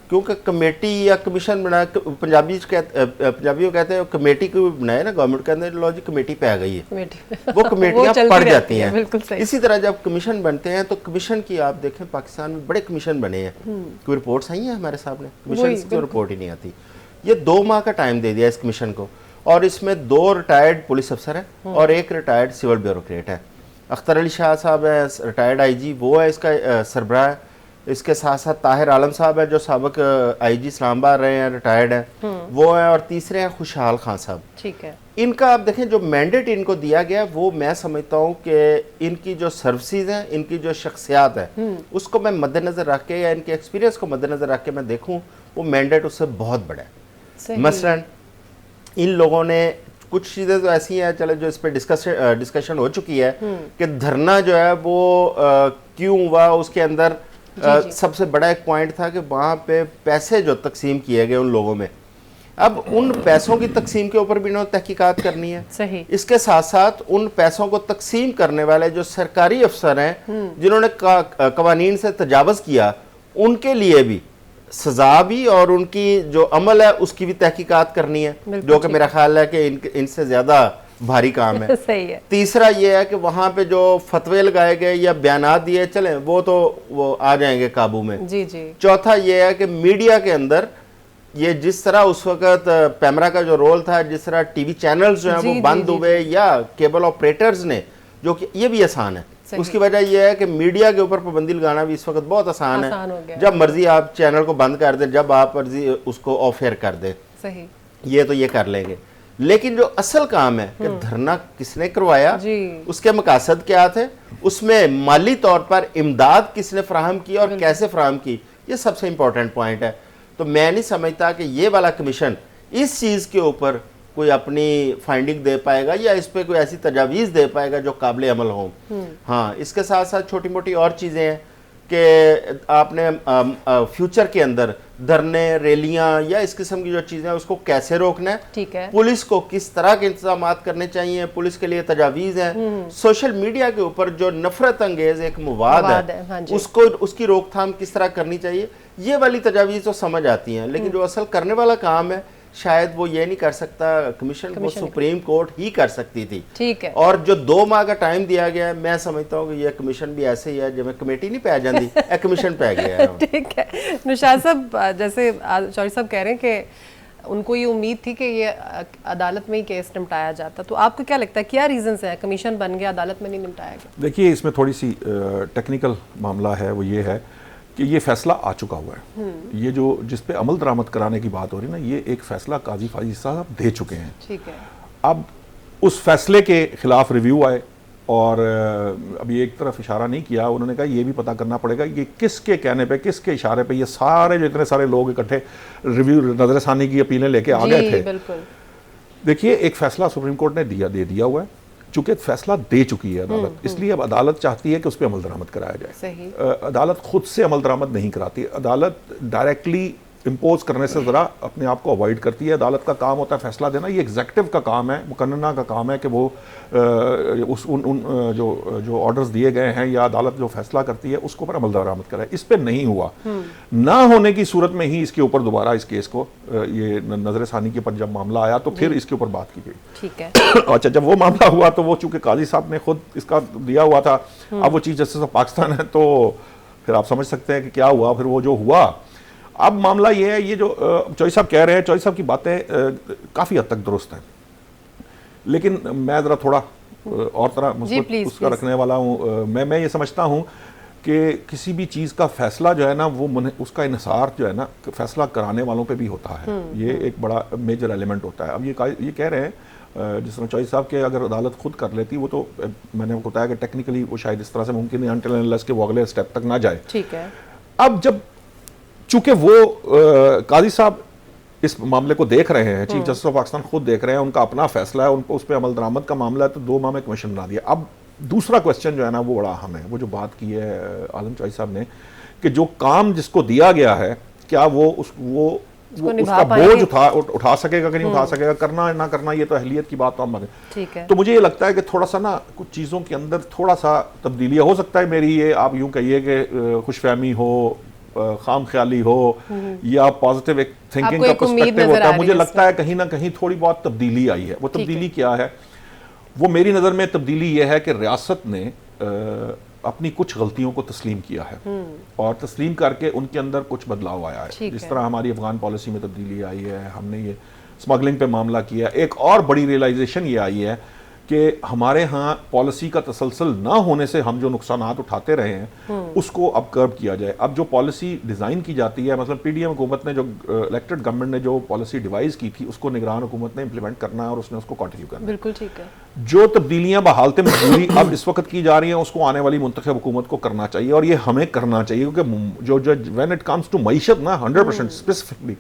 क्योंकि कमेटी या कमीशन बना, पंजाबियों कहते हैं कमेटी को बनाए ना गवर्नमेंट के अंदर, लो जी कमेटी पे आ गई है, वो कमेटियां पड़ जाती हैं। बिल्कुल सही। इसी तरह जब कमीशन बनते हैं तो कमीशन की आप देखें पाकिस्तान में बड़े कमीशन बने हैं, कोई रिपोर्ट्स आई हैं हमारे सामने? कमीशन की रिपोर्ट ही नहीं आती। ये 2 माह का टाइम दे दिया इस कमीशन को, और इसमें 2 रिटायर्ड पुलिस अफसर हैं और 1 रिटायर्ड सिविल ब्यूरोक्रेट है। अख्तर अली शाह साहब है रिटायर्ड आईजी, वो है इसका सरबराह है। इसके साथ साथ ताहिर आलम साहब है जो साबिक आईजी इस्लामाबाद रहे हैं, रिटायर्ड है, वो है। और तीसरे हैं खुशहाल खान साहब। ठीक है। इनका आप देखें जो मैंडेट इनको दिया गया, वो मैं समझता हूँ कि इनकी जो सर्विसेज हैं, इनकी जो शख्सियात है, उसको मैं मद्देनजर रख के या इनके एक्सपीरियंस को मद्देनजर रख के मैं देखूँ, वो मैंडेट उससे बहुत बड़ा है। मसलन इन लोगों ने कुछ चीज़ें तो ऐसी हैं, चलो जो इस पर डिस्कशन हो चुकी है कि धरना जो है वो क्यों हुआ, उसके अंदर सबसे बड़ा एक पॉइंट था कि वहाँ पे पैसे जो तकसीम किए गए उन लोगों में, अब उन पैसों की तकसीम के ऊपर भी इन्होंने तहकीकात करनी है। सही। इसके साथ साथ उन पैसों को तकसीम करने वाले जो सरकारी अफसर हैं जिन्होंने कवानीन से तजावज़ किया, उनके लिए भी सजा भी और उनकी जो अमल है उसकी भी तहकीकात करनी है, जो कि मेरा ख्याल है कि इनसे ज़्यादा भारी काम है। सही है। तीसरा ये है कि वहाँ पे जो फतवे लगाए गए या बयानात दिए चले, वो आ जाएंगे काबू में। जी जी। चौथा ये है कि मीडिया के अंदर ये जिस तरह उस वक्त पैमरा का जो रोल था, जिस तरह टीवी चैनल्स जो हैं वो बंद हुए या केबल ऑपरेटर्स ने, जो कि ये भी आसान है, उसकी वजह यह है कि मीडिया के ऊपर पाबंदी लगाना भी इस वक्त बहुत आसान है। जब मर्जी आप चैनल को बंद कर दें, जब आप मर्जी उसको ऑफ एयर कर दें, सही, ये तो ये कर लेंगे। लेकिन जो असल काम है कि धरना किसने करवाया, उसके मकासद क्या थे, उसमें माली तौर पर इमदाद किसने फराहम की और कैसे फराहम की, ये सबसे इंपॉर्टेंट पॉइंट है। तो मैं नहीं समझता कि ये वाला कमीशन इस चीज़ के ऊपर कोई अपनी फाइंडिंग दे पाएगा या इस पर कोई ऐसी तजावीज़ दे पाएगा जो काबिल अमल हो। हाँ, इसके साथ साथ छोटी मोटी और चीज़ें हैं कि आपने फ्यूचर के अंदर धरने, रैलियां या इस किस्म की जो चीज़ें हैं उसको कैसे रोकना है, ठीक है, पुलिस को किस तरह के इंतजाम करने चाहिए, पुलिस के लिए तजावीज़ हैं, सोशल मीडिया के ऊपर जो नफरत अंगेज एक मवाद है, हाँ, उसकी रोकथाम किस तरह करनी चाहिए, ये वाली तजावीज़ तो समझ आती हैं। लेकिन जो असल करने वाला काम है शायद वो ये नहीं कर सकता, कमीशन वो सुप्रीम कोर्ट ही कर सकती थी। ठीक है। और जो 2 माह का टाइम दिया गया है, मैं समझता हूँ कि ये कमीशन भी ऐसे ही है जब कमेटी नहीं पे जाती, कमीशन पे गया है। ठीक है। निशात साहब, जैसे चौधरी साहब कह रहे हैं कि उनको ये उम्मीद थी कि ये अदालत में ही केस निपटाया जाता, तो आपको क्या लगता है क्या रीजंस है कमीशन बन गया, अदालत में नहीं निपटाया गया? देखिए, इसमें थोड़ी सी टेक्निकल मामला है, वो ये है कि ये फैसला आ चुका हुआ है। ये जो जिस पे अमल दरामद कराने की बात हो रही है ना, ये एक फैसला काजी फाजी साहब दे चुके हैं। ठीक है। अब उस फैसले के खिलाफ रिव्यू आए और अभी एक तरफ इशारा नहीं किया, उन्होंने कहा ये भी पता करना पड़ेगा ये किसके कहने पे, किसके इशारे पे ये सारे जो इतने सारे लोग इकट्ठे रिव्यू नजरसानी की अपीलें लेके आ गए थे। बिल्कुल। देखिए, एक फैसला सुप्रीम कोर्ट ने दे दिया हुआ है, चूंकि फैसला दे चुकी है अदालत, इसलिए अब अदालत चाहती है कि उस पर अमल दरामद कराया जाए। सही। अदालत खुद से अमल दरामद नहीं कराती, अदालत डायरेक्टली इम्पोज करने से ज़रा अपने आप को अवॉइड करती है। अदालत का काम होता है फैसला देना, ये एग्जेक्टिव का काम है, मुकन्ना का काम है कि वो जो ऑर्डर्स दिए गए हैं या अदालत जो फैसला करती है उसको पर अमल दरामद कराए। इस पर नहीं हुआ, ना होने की सूरत में ही इसके ऊपर दोबारा इस केस को ये नजरसानी के पर जब मामला आया तो फिर इसके ऊपर बात की गई। ठीक है। अच्छा, जब वो मामला हुआ तो वो चूंकि काजी साहब ने खुद इसका दिया हुआ था, अब वो चीफ जस्टिस ऑफ पाकिस्तान है, तो फिर आप समझ सकते हैं कि क्या हुआ। फिर वो जो हुआ, अब मामला ये है, ये जो चौधरी साहब कह रहे हैं, चौधरी साहब की बातें काफ़ी हद तक दुरुस्त हैं, लेकिन मैं ज़रा थोड़ा और तरह मुझको उसका रखने वाला हूँ। मैं ये समझता हूँ कि किसी भी चीज़ का फैसला जो है ना, वो उसका इन्हिसार जो है ना फैसला कराने वालों पे भी होता है, ये एक बड़ा मेजर एलिमेंट होता है। अब ये कह रहे हैं जिस तरह चौधरी साहब के अगर अदालत खुद कर लेती, वो तो मैंने आपको बताया कि टेक्निकली वो शायद इस तरह से मुमकिन नहीं अनटिल अनलेस के वो अगले स्टेप तक ना जाए। ठीक है। अब जब चूंकि वो काजी साहब इस मामले को देख रहे हैं, चीफ जस्टिस ऑफ पाकिस्तान खुद देख रहे हैं, उनका अपना फैसला है, उनको उस पर अमल दरामद का मामला है, तो 2 माह में कमीशन बना दिया। अब दूसरा क्वेश्चन जो है ना वो बड़ा अहम है, वो जो बात की है आजम चौधरी साहब ने कि जो काम जिसको दिया गया है क्या वो उसका बोझ उठा सकेगा कि नहीं उठा सकेगा, करना ना करना ये तो अहलियत की बात तो हम ठीक है। तो मुझे ये लगता है कि थोड़ा सा ना कुछ चीज़ों के अंदर थोड़ा सा तब्दीलियाँ हो सकता है। मेरी ये आप यूं कहिए कि खुशफहमी हो, खाम ख्याली हो, या पॉजिटिव एक थिंकिंग का पर्सपेक्टिव होता है, मुझे लगता है कहीं ना कहीं थोड़ी बहुत तब्दीली आई है। वो तब्दीली क्या है? वो मेरी नज़र में तब्दीली ये है कि रियासत ने अपनी कुछ गलतियों को तस्लीम किया है और तस्लीम करके उनके अंदर कुछ बदलाव आया है। जिस तरह हमारी अफगान पॉलिसी में तब्दीली आई है, हमने ये स्मगलिंग पे मामला किया। एक और बड़ी रियलाइजेशन ये आई है कि हमारे यहाँ पॉलिसी का तसलसल ना होने से हम जो नुकसानात उठाते रहे हैं उसको अब कर्ब किया जाए। अब जो पॉलिसी डिज़ाइन की जाती है, मतलब पीडीएम हुकूमत ने जो इलेक्टेड गवर्नमेंट ने जो पॉलिसी डिवाइस की थी उसको निगरान हुकूमत ने इंप्लीमेंट करना है और उसने उसको कंटिन्यू करना है। बिल्कुल ठीक है। जो तब्दीलियां बहालत मजबूरी अब इस वक्त की जा रही हैं उसको आने वाली मुंतखब हुकूमत को करना चाहिए और ये हमें करना चाहिए, क्योंकि जो व्हेन इट कम्स टू मईशत ना 100% स्पेसिफिकली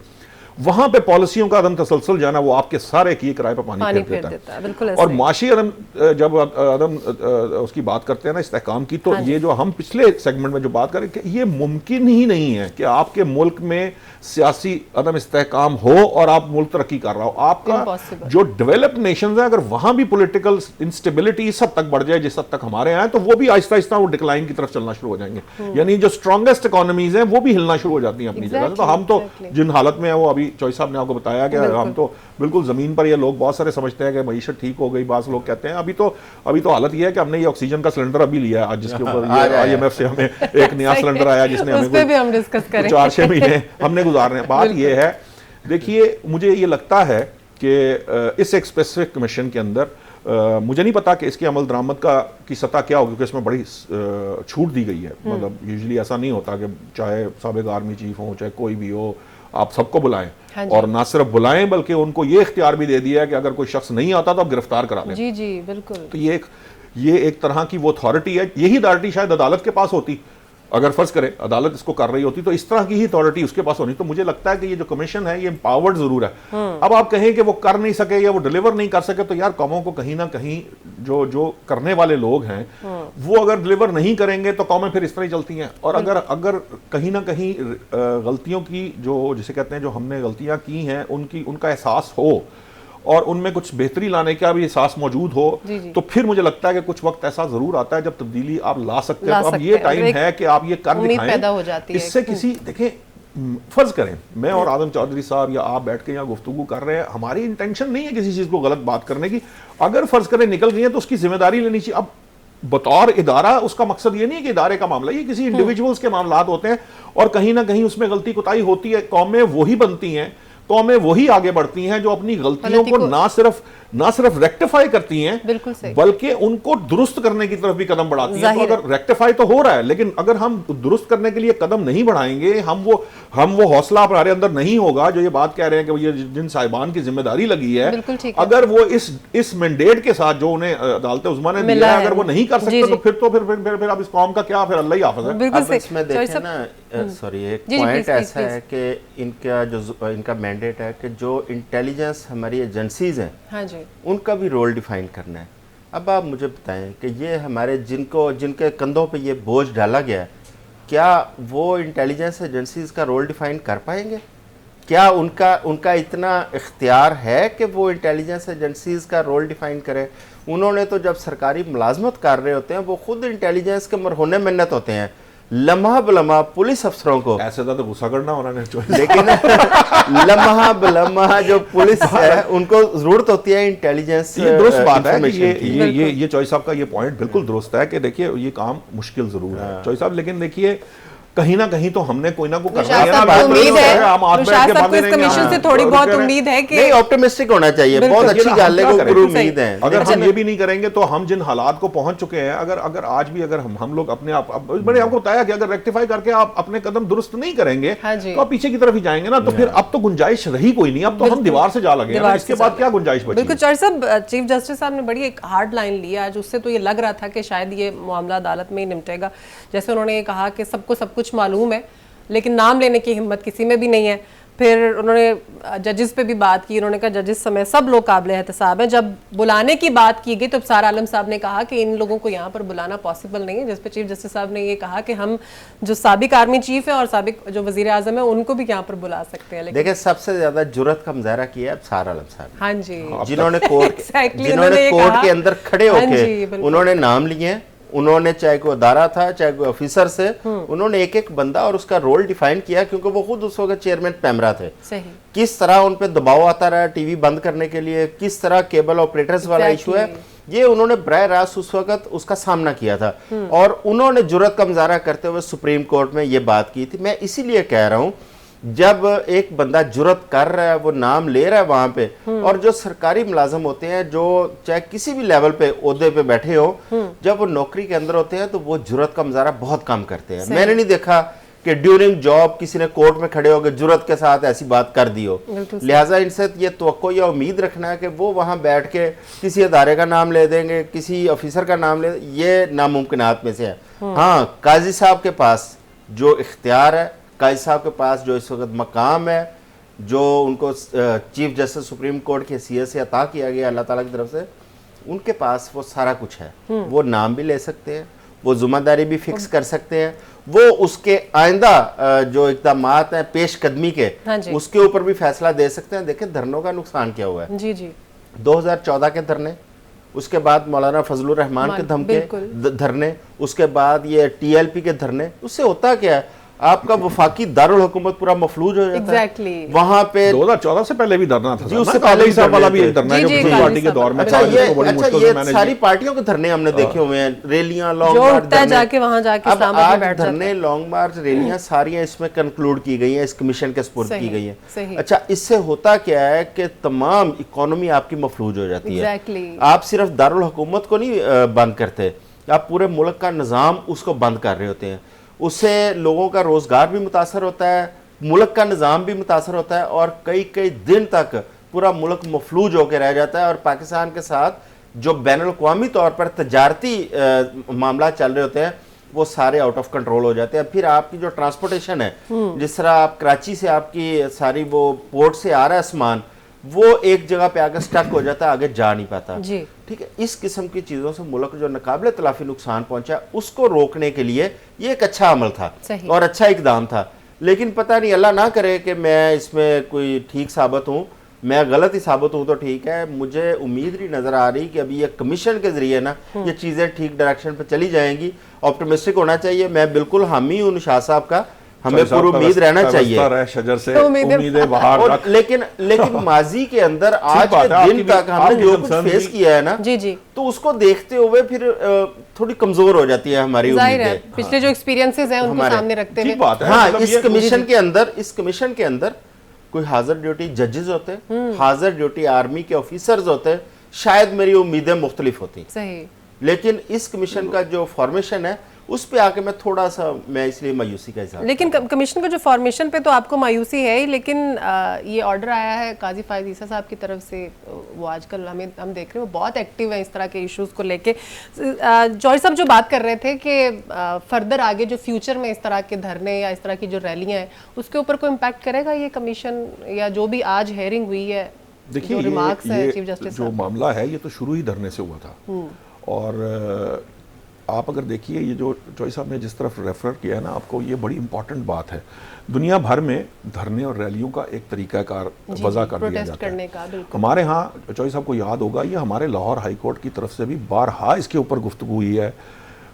वहां पे पॉलिसियों का अदम तसलसल जाना वो आपके सारे किए किराए पर पानी फेर देता है। बिल्कुल। और माशी अदम जब अदम उसकी बात करते हैं ना इस्तेहकाम की, तो ये जो हम पिछले सेगमेंट में जो बात करें कि ये मुमकिन ही नहीं है कि आपके मुल्क में सियासी अदम इस्तेहकाम हो और आप मुल्क तरक्की कर रहा हो। आपका जो डेवलप्ड नेशंस हैं अगर वहां भी पॉलिटिकल इंस्टेबिलिटी इस हद तक बढ़ जाए जिस हद तक हमारे यहाँ, तो वो भी आहिस्ता आहिस्ता वो डिक्लाइन की तरफ चलना शुरू हो जाएंगे। यानी जो स्ट्रॉन्गेस्ट इकोनॉमीज हैं वो भी हिलना शुरू हो जाती हैं अपनी जगह से। तो हम तो जिन हालत में है वो अभी चौधरी साहब ने आपको बताया कि हम तो बिल्कुल जमीन पर, ये लोग बहुत सारे समझते हैं कि मईशत ठीक हो गई, बास लोग कहते हैं अभी तो हालत ये है कि हमने ये ऑक्सीजन का सिलेंडर अभी लिया है आज, जिसके ऊपर IMF से हमें एक नया सिलेंडर आया जिसने हमें 4-6 महीने हमने गुजारने। बात ये है, देखिए मुझे ये लगता है कि इस एक स्पेसिफिक कमीशन के अंदर मुझे नहीं पता कि इसके अमल दरामद की सतह क्या होगी, क्योंकि इसमें बड़ी छूट दी गई है। मतलब यूजुअली ऐसा नहीं होता कि चाहे साबिक आर्मी चीफ हो चाहे कोई भी हो आप सबको बुलाएं, और ना सिर्फ बुलाएं बल्कि उनको ये इख्तियार भी दे दिया है कि अगर कोई शख्स नहीं आता तो आप गिरफ्तार करा लें। जी जी बिल्कुल। तो ये एक तरह की वो अथॉरिटी है। यही अथॉरिटी शायद अदालत के पास होती, अगर फर्ज करें अदालत इसको कर रही होती तो इस तरह की ही अथॉरिटी उसके पास होनी। तो मुझे लगता है कि ये जो कमीशन है ये एम्पावर्ड जरूर है। अब आप कहें कि वो कर नहीं सके या वो डिलीवर नहीं कर सके, तो यार कौमों को कहीं ना कहीं जो करने वाले लोग हैं वो अगर डिलीवर नहीं करेंगे तो कौमें फिर इस तरह ही चलती हैं। और अगर कहीं ना कहीं गलतियों की जो जिसे कहते हैं जो हमने गलतियां की हैं उनका एहसास हो और उनमें कुछ बेहतरी लाने का भी एहसास मौजूद हो, तो फिर मुझे लगता है कि कुछ वक्त ऐसा जरूर आता है जब तब्दीली आप ला सकते हैं। तो अब ये टाइम है कि आप ये कर दिखाएं। इससे किसी देखें, फर्ज करें मैं और आजम चौधरी साहब या आप बैठ के यहाँ गुफ्तगू कर रहे हैं, हमारी इंटेंशन नहीं है किसी चीज को गलत बात करने की। अगर फर्ज करें निकल गई है तो उसकी जिम्मेदारी लेनी चाहिए। अब बतौर इदारा उसका मकसद ये नहीं है कि इदारे का मामला, ये किसी इंडिविजुअल्स के मामलात होते हैं और कहीं ना कहीं उसमें गलती कोताही होती है। कौमें वही बनती हैं, कौमें वही आगे बढ़ती हैं जो अपनी गलतियों को ना सिर्फ रेक्टिफाई करती हैं बल्कि उनको दुरुस्त करने की तरफ भी कदम बढ़ाती हैं। तो अगर रेक्टिफाई तो हो रहा है, लेकिन अगर हम दुरुस्त करने के लिए कदम नहीं बढ़ाएंगे, हम वो हौसला हमारे अंदर नहीं होगा जो ये बात कह रहे हैं कि ये जिन साहिबान की जिम्मेदारी लगी है, अगर वो इस मैंडेट के साथ जो उन्हें अदालत उज़्मा ने दिया है अगर वो नहीं कर सकते तो फिर अब इस कौम का क्या, फिर अल्लाह ही हाफ़िज़ है। इसमें देखें ना, सॉरी एक पॉइंट ऐसा है कि इनका मैंडेट है कि जो इंटेलिजेंस हमारी एजेंसीज हैं, हाँ जी, उनका भी रोल डिफाइन करना है। अब आप मुझे बताएं कि ये हमारे जिनके कंधों पे ये बोझ डाला गया है, क्या वो इंटेलिजेंस एजेंसीज का रोल डिफाइन कर पाएंगे? क्या उनका इतना इख्तियार है कि वो इंटेलिजेंस एजेंसीज का रोल डिफाइन करें? उन्होंने तो जब सरकारी मुलाजमत कर रहे होते हैं वो खुद इंटेलिजेंस के मरहूने मिन्नत होते हैं, लम्हा बलम्हा पुलिस अफसरों को ऐसे तो गुस्सा करना होना नहीं, लेकिन लम्हा बलम्हा जो पुलिस है उनको जरूरत होती है इंटेलिजेंस। ये दुरुस्त बात है कि ये चौधरी साहब का ये पॉइंट बिल्कुल दुरुस्त है कि देखिए ये काम मुश्किल जरूर है चौधरी साहब, लेकिन देखिए कहीं ना कहीं तो हमने कोई ना कोई करना तुषार है ना। साहब बात को नहीं उम्मीद है, है, हम हाथ बैठ तुषार के साहब को बांधे इस रहेंगे, कमीशन से हाँ, थोड़ी तो बहुत कह रहे हैं, उम्मीद है कि नहीं, ऑप्टिमिस्टिक होना चाहिए, बिल्कुल। बहुत अच्छी लेकिन गल हम है, क्या वो करें? पूरी बिल्कुल उम्मीद है। अगर अच्छा, हम ये भी नहीं करेंगे तो हम जिन हालात को पहुंच चुके हैं, अगर आज भी अगर हम लोग अपने आप मैंने आपको बताया कि अगर रेक्टिफाई करके आप अपने कदम दुरुस्त नहीं करेंगे हाँ जी। तो आप पीछे की तरफ ही जाएंगे ना। तो फिर अब तो गुंजाइश रही कोई नहीं, अब तो हम दीवार से जा लगे हैं, दीवार इसके से बाद जा क्या गुंजाइश बची? बिल्कुल। चौधरी साहब, चीफ जस्टिस साहब ने बड़ी एक हार्ड लाइन ली आज, उससे तो ये लग रहा था कि शायद ये मामला अदालत में ही निपटेगा। जैसे उन्होंने ये कहा कि सबको सब कुछ मालूम है लेकिन नाम लेने की हिम्मत किसी में भी नहीं है। फिर उन्होंने जजेस पे भी बात की, उन्होंने कहा जजेस समय सब लोग काबिल एहतसाब हैं। जब बुलाने की बात की गई तो अफसार आलम साहब ने कहा कि इन लोगों को यहाँ पर बुलाना पॉसिबल नहीं है, जिस पे चीफ जस्टिस साहब ने ये कहा कि हम जो साबिक आर्मी चीफ है और साबिक जो वजीर आजम है उनको भी यहाँ पर बुला सकते हैं। लेकिन देखिए, सबसे ज्यादा जुर्रत का मुजाहरा किया है अफसार आलम साहब ने। हाँ जी, जिन्होंने कोर्ट Exactly, जिन्होंने उन्होंने ये कोर्ट कहा। के अंदर खड़े हाँ जी, होके बिल्कुल। उन्होंने नाम लिए हैं। उन्होंने चाहे कोई अदारा था चाहे कोई ऑफिसर से, उन्होंने एक एक बंदा और उसका रोल डिफाइन किया, क्योंकि वो खुद उस वक्त चेयरमैन पैमरा थे। सही। किस तरह उन पे दबाव आता रहा टीवी बंद करने के लिए, किस तरह केबल ऑपरेटर्स वाला इशू है, ये उन्होंने बराह रास्त उस वक्त उसका सामना किया था। और उन्होंने जुर्रत का मुजाहरा करते हुए सुप्रीम कोर्ट में ये बात की थी। मैं इसीलिए कह रहा हूँ, जब एक बंदा जुर्रत कर रहा है, वो नाम ले रहा है वहां पे, और जो सरकारी मुलाजम होते हैं जो चाहे किसी भी लेवल पे ओहदे पे बैठे हो, जब वो नौकरी के अंदर होते हैं तो वो जुर्रत का मुजाहरा बहुत कम करते हैं। मैंने नहीं देखा कि ड्यूरिंग जॉब किसी ने कोर्ट में खड़े होकर जुर्रत के साथ ऐसी बात कर दी हो। लिहाजा इनसे ये तवक्को या उम्मीद रखना है कि वो वहां बैठ के किसी अदारे का नाम ले देंगे, किसी ऑफिसर का नाम ले, ये नामुमकिनात में से है। हाँ, काजी साहब के पास जो इख्तियार है, काजी साहब के पास जो इस वक्त मकाम है, जो उनको चीफ जस्टिस सुप्रीम कोर्ट की हैसियत से अता किया गया अल्लाह ताला की तरफ से, उनके पास वो सारा कुछ है। वो नाम भी ले सकते हैं, वो जिम्मेदारी भी फिक्स कर सकते हैं, वो उसके आइंदा जो इक़दामात हैं पेशकदमी के, हाँ जी। उसके ऊपर भी फैसला दे सकते हैं। देखें धरनों का नुकसान क्या हुआ है। जी जी, 2014 के धरने, उसके बाद मौलाना फजलुर रहमान के धमके धरने, उसके बाद ये टीएलपी के धरने, उससे होता क्या है, आपका वफाकी दारुल हुकूमत पूरा मफलूज हो जाता Exactly. है। वहां पे 2014 से पहले भी धरना था जी, ना, उससे काली पहले भी साहब वाला भी धरने एक धरना है जी, जो जी, पिछली काली पार्टी के साहब दौर में वाला। था, अच्छा, जिसको बड़ी मुश्किल से ये मैनेज सारी पार्टियों के धरने हमने देखे हुए हैं, रैलियां, लॉन्ग जो मार्च, उठता है धरने। जाके वहां जाके अब सामने आज बैठ जाता है। धरने, लॉन्ग मार्च, रैलियां सारी इसमें कंक्लूड की गई हैं, इस कमीशन के सुपुर्द सही, की गई सही। हैं। अच्छा, इससे होता क्या है कि तमाम इकोनॉमी आपकी मफलूज हो जाती है। Exactly. आप सिर्फ दारुल हुकूमत को नहीं बंद करते, आप पूरे मुल्क का निज़ाम उसको बंद कर रहे होते हैं। उससे लोगों का रोजगार भी मुतासर होता है, मुल्क का निज़ाम भी मुतासर होता है, और कई कई दिन तक पूरा मुल्क मफलूज होकर रह जाता है। और पाकिस्तान के साथ जो बैनुल-अक़वामी तौर पर तजारती मामला चल रहे होते हैं, वो सारे आउट ऑफ कंट्रोल हो जाते हैं। फिर आपकी जो ट्रांसपोर्टेशन है, जिस तरह आप कराची से आपकी सारी वो पोर्ट से आ रहा है सामान, वो एक जगह पे आकर स्टक हो जाता है, आगे जा नहीं पाता। जी। ठीक है, इस किस्म की चीज़ों से मुल्क जो नाकाबिले तलाफी नुकसान पहुंचा, उसको रोकने के लिए ये एक अच्छा अमल था सही। और अच्छा इकदाम था। लेकिन पता नहीं, अल्लाह ना करे कि मैं इसमें कोई ठीक साबित हूँ, मैं गलत ही साबित हूँ तो ठीक है। मुझे उम्मीद नहीं नज़र आ रही कि अभी ये कमीशन के जरिए ना ये चीज़ें ठीक डायरेक्शन पे चली जाएंगी। ऑप्टिमिस्टिक होना चाहिए। मैं बिल्कुल हामी हूँ निशात साहब का, हमें पूरी उम्मीद रहना चाहिए। शजर से तो उम्मीदें उम्मीदें बाहर और रख। लेकिन माजी के अंदर आज बात के है, दिन आपकी तक भी- हमने आपकी जो कुछ concern फेस भी- किया है ना, जी जी, तो उसको देखते हुए फिर थोड़ी कमजोर हो जाती है हमारी जाहिर है उम्मीदें। पिछले जो एक्सपीरियंसेस हैं उनको हमारे- सामने रखते हुए। ठीक बात है। हाँ, मतलब इस ये- कमीशन के अंदर कोई हाजिर ड्यूटी जजेस होते हैं, हाजिर ड्यूटी आर्मी के ऑफिसर्स होते हैं, शायद मेरी उम्मीदें मुख्तलिफ होती। सही। लेकिन इस कमीशन का जो फॉर्मेशन है, उस पे आके मैं थोड़ा सा, मैं इसलिए मायूसी का इजहार। लेकिन कमीशन का जो फॉर्मेशन पे तो आपको मायूसी है ही, लेकिन ये ऑर्डर आया है काजी फायद ईसा साहब की तरफ से, वो आजकल हम देख रहे हैं वो बहुत एक्टिव है इस तरह के इश्यूज को लेके। जॉय साहब जो बात कर रहे थे कि फर्दर आगे जो फ्यूचर में इस तरह के धरने या इस तरह की जो रैलियां हैं, उसके ऊपर कोई इम्पैक्ट करेगा ये कमीशन, या जो भी आज हेयरिंग हुई है, देखिए, जो रिमार्क्स है चीफ ये जस्टिस जो मामला है ये तो शुरू ही धरने से हुआ था। और आप अगर देखिए, ये जो चौधरी साहब ने जिस तरफ रेफर किया है ना आपको, ये बड़ी इंपॉर्टेंट बात है। दुनिया भर में धरने और रैलियों का एक तरीकाकार वजह कर दिया प्रोटेस्ट जाता करने है। का, बिल्कुल। हमारे यहाँ चौधरी साहब को याद होगा, ये हमारे लाहौर हाई कोर्ट की तरफ से भी बारहा इसके ऊपर गुफ्तगू हुई है।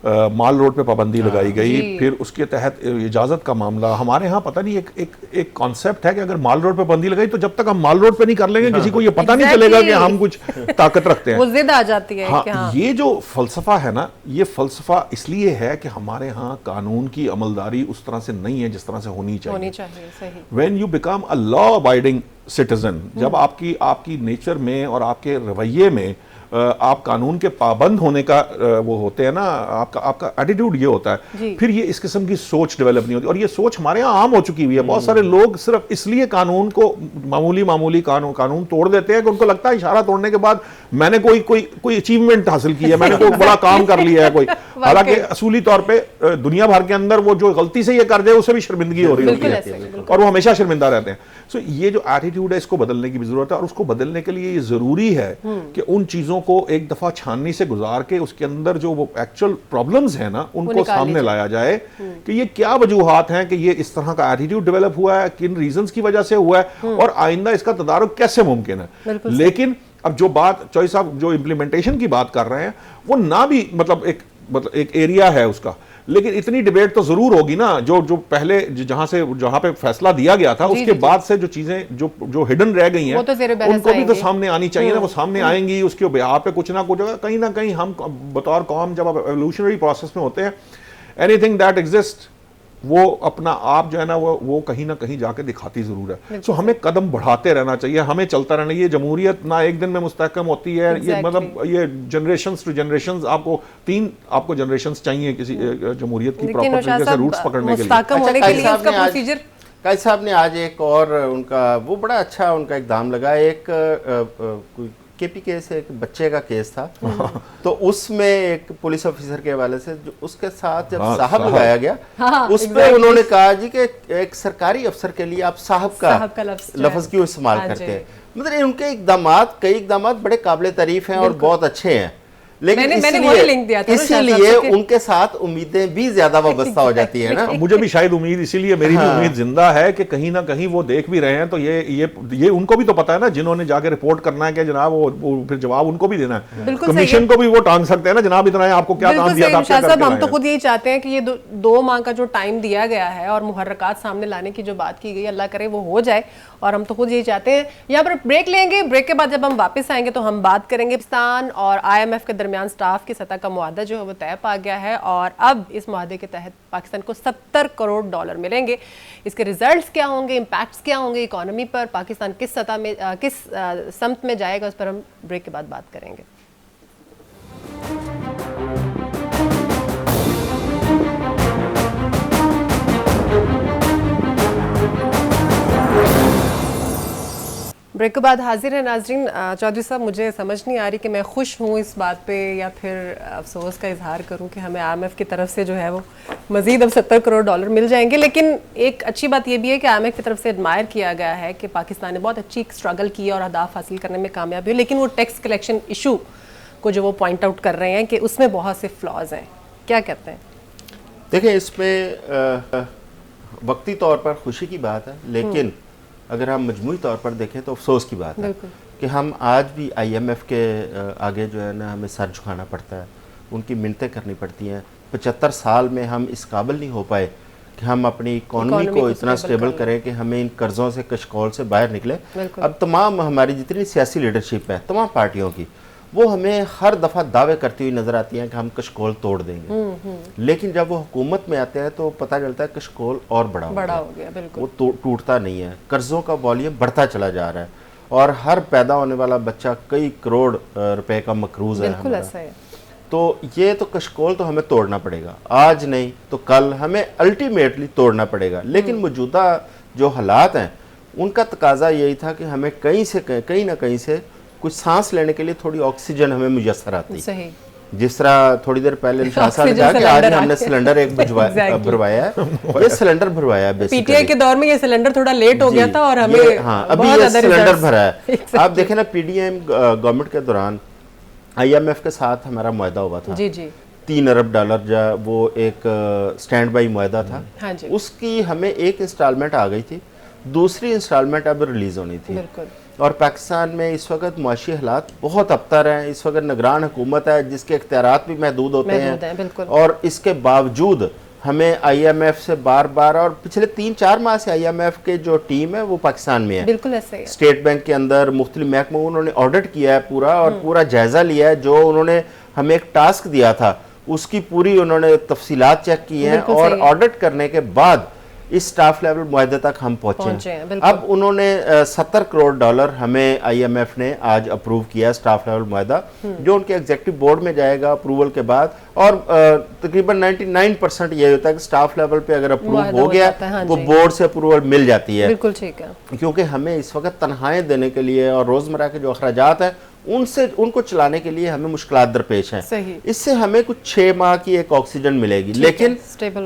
माल रोड पे पाबंदी लगाई गई, फिर उसके तहत इजाज़त का मामला। हमारे यहाँ पता नहीं एक कॉन्सेप्ट है कि अगर माल रोड पे पाबंदी लगाई तो जब तक हम माल रोड पे नहीं कर लेंगे किसी को ये पता नहीं चलेगा कि हम कुछ ताकत रखते हैं। वो जिद आ जाती है हाँ, कि हाँ। ये जो फलसफा है ना, ये फलसफा इसलिए है कि हमारे यहाँ कानून की अमलदारी उस तरह से नहीं है जिस तरह से होनी चाहिए। सही। When you become a law abiding citizen, जब आपकी नेचर में और आपके रवैये में आप कानून के पाबंद होने का वो होते हैं ना, आपका एटीट्यूड ये होता है, फिर ये इस किस्म की सोच डेवलप नहीं होती। और ये सोच हमारे यहाँ आम हो चुकी हुई है। बहुत सारे लोग सिर्फ इसलिए कानून को मामूली कानून तोड़ देते हैं कि उनको लगता है इशारा तोड़ने के बाद मैंने कोई अचीवमेंट हासिल की है, मैंने कोई बड़ा काम कर लिया है कोई। हालांकि असूली तौर पे दुनिया भर के अंदर वो जो गलती से ये कर दे उसे भी शर्मिंदगी हो रही होती है और वो हमेशा शर्मिंदा रहते हैं। सो ये जो एटीट्यूड है इसको बदलने की भी जरूरत है, और उसको बदलने के लिए ये जरूरी है कि उन चीजों को एक दफा छाननी से गुजार के उसके अंदर जो वो एक्चुअल प्रॉब्लम्स है ना उनको सामने लाया जाए कि ये क्या वजूहात हैं कि ये इस तरह का एटीट्यूड डेवलप हुआ है, किन रीजंस की वजह से हुआ है और आइंदा इसका तदारुक कैसे मुमकिन है। लेकिन अब जो बात चौधरी साहब जो इम्प्लीमेंटेशन की बात कर रहे हैं वो ना भी मतलब एक एरिया है उसका, लेकिन इतनी डिबेट तो जरूर होगी ना। जो पहले जहां पे फैसला दिया गया था उसके बाद से जो चीजें जो हिडन रह गई हैं उनको भी तो सामने आनी चाहिए ना। वो सामने आएंगी, उसके बिहार पे कुछ ना कुछ कहीं ना कहीं हम बतौर कौम जब एवोल्यूशनरी प्रोसेस में होते हैं, एनीथिंग दैट एग्जिस्ट वो अपना आप जो है ना वो कहीं ना कहीं जाके दिखाती जरूर है। सो हमें कदम बढ़ाते रहना चाहिए, हमें चलता रहना। ये जमहूरियत ना एक दिन में मुस्तहकम होती है। ये मतलब ये जनरेशंस टू जनरेशंस आपको जनरेशंस चाहिए किसी जमहूरियत की प्रॉपर तरीके से रूट्स पकड़ने के लिए। कायद साहब ने आज एक और उनका वो बड़ा अच्छा उनका इकदाम लगा। एक KPK से एक बच्चे का केस था तो उसमें एक पुलिस ऑफिसर के हवाले से जो उसके साथ जब साहब लगाया गया उस पर उन्होंने कहा जी कि एक सरकारी अफसर के लिए आप साहब का लफ्ज क्यों इस्तेमाल करते हैं। मतलब उनके कई इकदाम बड़े काबिल तारीफ हैं और बहुत अच्छे हैं, लेकिन इसीलिए उनके साथ उम्मीदें भी ज्यादा वाबस्ता हो जाती है ना। मुझे भी शायद उम्मीद इसीलिए मेरी भी उम्मीद जिंदा है कि कहीं ना कहीं वो देख भी रहे हैं तो ये उनको भी तो पता है ना, जिन्होंने जाके रिपोर्ट करना है कि जनाब वो फिर जवाब उनको भी देना है। कमीशन को भी वो टांग सकते हैं ना, जनाब इतना आपको क्या काम दिया था। हम तो खुद यही चाहते हैं कि ये 2 माह का जो टाइम दिया गया है और मुहर्रकात सामने लाने की जो बात की गई, अल्लाह करे वो हो जाए। और हम तो खुद यही चाहते हैं। यहाँ पर ब्रेक लेंगे, ब्रेक के बाद जब हम वापस आएंगे तो हम बात करेंगे पाकिस्तान और IMF के दरमियान स्टाफ की सतह का मुआहदा जो है वो तय पा गया है और अब इस मुआहदे के तहत पाकिस्तान को $70 करोड़ मिलेंगे। इसके रिजल्ट्स क्या होंगे, इम्पैक्ट्स क्या होंगे इकोनॉमी पर, पाकिस्तान किस सतह में किस समत में जाएगा, उस पर हम ब्रेक के बाद बात करेंगे। ब्रेक के बाद हाजिर है नाजरीन। चौधरी साहब, मुझे समझ नहीं आ रही कि मैं खुश हूँ इस बात पे या फिर अफसोस का इजहार करूँ कि हमें IMF की तरफ से जो है वो मज़ीद अब $70 करोड़ मिल जाएंगे। लेकिन एक अच्छी बात ये भी है कि IMF की तरफ से एडमायर किया गया है कि पाकिस्तान ने बहुत अच्छी स्ट्रगल की और अहदाफ हासिल करने में कामयाब हुई, लेकिन वो टैक्स कलेक्शन इशू को जो वो पॉइंट आउट कर रहे हैं कि उसमें बहुत से फ्लॉज हैं। क्या कहते हैं? देखिए, इसमें वक्ती तौर पर खुशी की बात है, लेकिन अगर हम मजमूई तौर पर देखें तो अफसोस की बात है कि हम आज भी IMF के आगे जो है ना हमें सर झुकाना पड़ता है, उनकी मिन्नतें करनी पड़ती हैं। 75 साल में हम इस काबिल नहीं हो पाए कि हम अपनी इकॉनमी को इतना स्टेबल करें कि हमें इन कर्ज़ों से कशकोल से बाहर निकले। अब तमाम हमारी जितनी सियासी लीडरशिप है तमाम पार्टियों की, वो हमें हर दफ़ा दावे करती हुई नज़र आती हैं कि हम कशकोल तोड़ देंगे, लेकिन जब वो हुकूमत में आते हैं तो पता चलता है कशकोल और बड़ा हो गया। बिल्कुल। वो टूटता नहीं है, कर्ज़ों का वॉल्यूम बढ़ता चला जा रहा है और हर पैदा होने वाला बच्चा कई करोड़ रुपए का मकरूज है। तो ये तो कशकोल तो हमें तोड़ना पड़ेगा, आज नहीं तो कल हमें अल्टीमेटली तोड़ना पड़ेगा। लेकिन मौजूदा जो हालात हैं उनका तकाजा यही था कि हमें कहीं ना कहीं से कुछ सांस लेने के लिए थोड़ी ऑक्सीजन हमें मुयस्सर आती। सही। जिस तरह थोड़ी देर पहले शाह साहब ने कहा कि आज हमने सिलेंडर एक भरवाया है, ये सिलेंडर भरवाया है। PTI के दौर में ये सिलेंडर थोड़ा लेट हो गया था और हमें अभी ये सिलेंडर भरा है। आप देखें ना, PDM गवर्नमेंट के दौरान IMF के साथ हमारा मुआहदा हुआ था। $3 अरब वो एक स्टैंड बाई मुआहदा था। उसकी हमें एक इंस्टॉलमेंट आ गई थी, दूसरी इंस्टॉलमेंट अब रिलीज होनी थी। और पाकिस्तान में इस वक्त मुआशी हालात बहुत अबतर हैं। इस वक्त निगरान हुकूमत है जिसके इख्तियारात भी महदूद होते हैं, बिल्कुल। और इसके बावजूद हमें IMF से बार बार, और पिछले 3-4 माह से IMF के जो टीम है वो पाकिस्तान में है, बिल्कुल ऐसे ही है। स्टेट बैंक के अंदर मुख्तलिफ महकमों उन्होंने ऑडिट किया है पूरा, और पूरा जायजा लिया है। जो उन्होंने हमें एक टास्क दिया था उसकी पूरी उन्होंने तफसीलात चेक की हैं, और ऑडिट करने के बाद इस स्टाफ लेवल मुआहदे तक हम पहुंचे हैं। अब उन्होंने $70 करोड़ हमें IMF ने आज अप्रूव किया स्टाफ लेवल मुआहदा, जो उनके एग्जीक्यूटिव बोर्ड में जाएगा अप्रूवल के बाद, और तकरीबन 99% ये होता है कि स्टाफ लेवल पे अगर अप्रूव हो गया वो बोर्ड से अप्रूवल मिल जाती है। बिल्कुल ठीक है, क्योंकि हमें इस वक्त तनख्वाहें देने के लिए और रोजमर्रा के जो अखराजात हैं उनको चलाने के लिए हमें मुश्किलात दरपेश हैं। इससे हमें कुछ 6 माह की एक ऑक्सीजन मिलेगी, लेकिन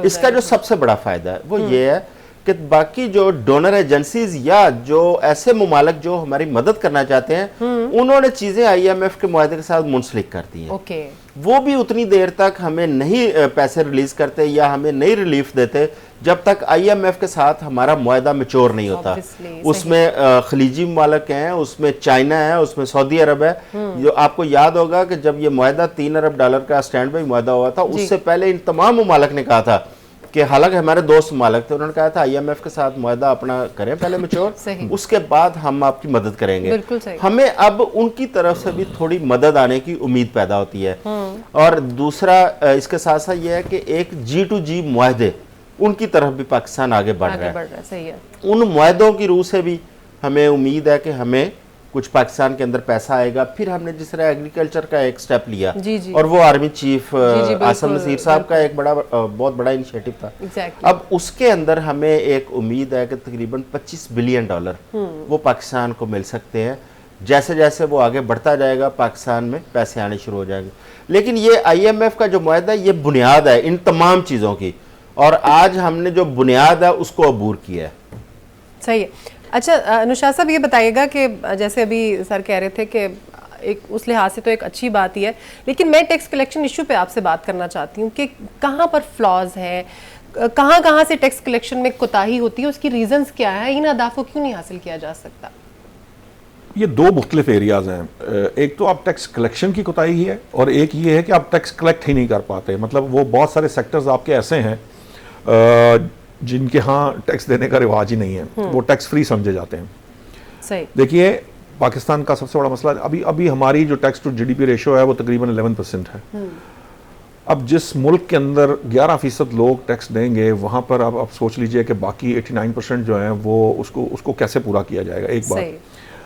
इसका जो सबसे बड़ा फायदा है वो ये है कि बाकी जो डोनर एजेंसीज या जो ऐसे मुमालिक जो हमारी मदद करना चाहते हैं उन्होंने चीजें IMF के मुआहदे के साथ मुंसलिक कर दी हैं। वो भी उतनी देर तक हमें नहीं पैसे रिलीज करते या हमें नहीं रिलीफ देते जब तक IMF के साथ हमारा मुआहदा मैच्योर नहीं होता। उसमें खलीजी मुमालिक हैं, उसमें चाइना है, उसमें सऊदी अरब है। जो आपको याद होगा कि जब ये मुआहदा $3 अरब का स्टैंड बाई मुआहदा हुआ था, उससे पहले इन तमाम मुमालिक ने कहा था कि हालांकि हमारे दोस्त मालिक थे, उन्होंने कहा था IMF के साथ मुआहदा अपना करें पहले मैच्योर, उसके बाद हम आपकी मदद करेंगे। हमें अब उनकी तरफ से भी थोड़ी मदद आने की उम्मीद पैदा होती है। और दूसरा इसके साथ साथ ये है कि एक G2G मुआहदे उनकी तरफ भी पाकिस्तान आगे बढ़ रहा है। सही है। उन मुआहदों की रूह से भी हमें उम्मीद है कि हमें कुछ पाकिस्तान के अंदर पैसा आएगा। फिर हमने जिस तरह एग्रीकल्चर का एक स्टेप लिया, और वो आर्मी चीफ आसम नसीर साहब का एक बहुत बड़ा इनिशिएटिव था। अब उसके अंदर हमें एक उम्मीद है कि तकरीबन $25 बिलियन वो पाकिस्तान को मिल सकते हैं। जैसे जैसे वो आगे बढ़ता जाएगा पाकिस्तान में पैसे आने शुरू हो जाएंगे। लेकिन ये IMF का जो मुआहदा है ये बुनियाद है इन तमाम चीज़ों की, और आज हमने जो बुनियाद है उसको अबूर किया है। सही है। अच्छा अनुशाद साहब, ये बताइएगा कि जैसे अभी सर कह रहे थे कि एक उस लिहाज से तो एक अच्छी बात ही है, लेकिन मैं टैक्स कलेक्शन इशू पे आपसे बात करना चाहती हूँ कि कहाँ पर फ्लॉज हैं, कहाँ से टैक्स कलेक्शन में कोताही होती है, उसकी रीजंस क्या है, इन अहदाफ को क्यों नहीं हासिल किया जा सकता? ये दो मुख्तलिफ एरियाज हैं। एक तो आप टैक्स कलेक्शन की कोताही है, और एक ये है कि आप टैक्स कलेक्ट ही नहीं कर पाते। मतलब वो बहुत सारे सेक्टर्स आपके ऐसे हैं जिनके यहाँ टैक्स देने का रिवाज ही नहीं है, वो टैक्स फ्री समझे जाते हैं। सही। देखिए पाकिस्तान का सबसे बड़ा मसला अभी हमारी जो टैक्स टू GDP रेशो है वो तकरीबन 11% है। अब जिस मुल्क के अंदर 11% लोग टैक्स देंगे, वहाँ पर आप सोच लीजिए कि बाकी 89% जो हैं वो उसको कैसे पूरा किया जाएगा। एक बात,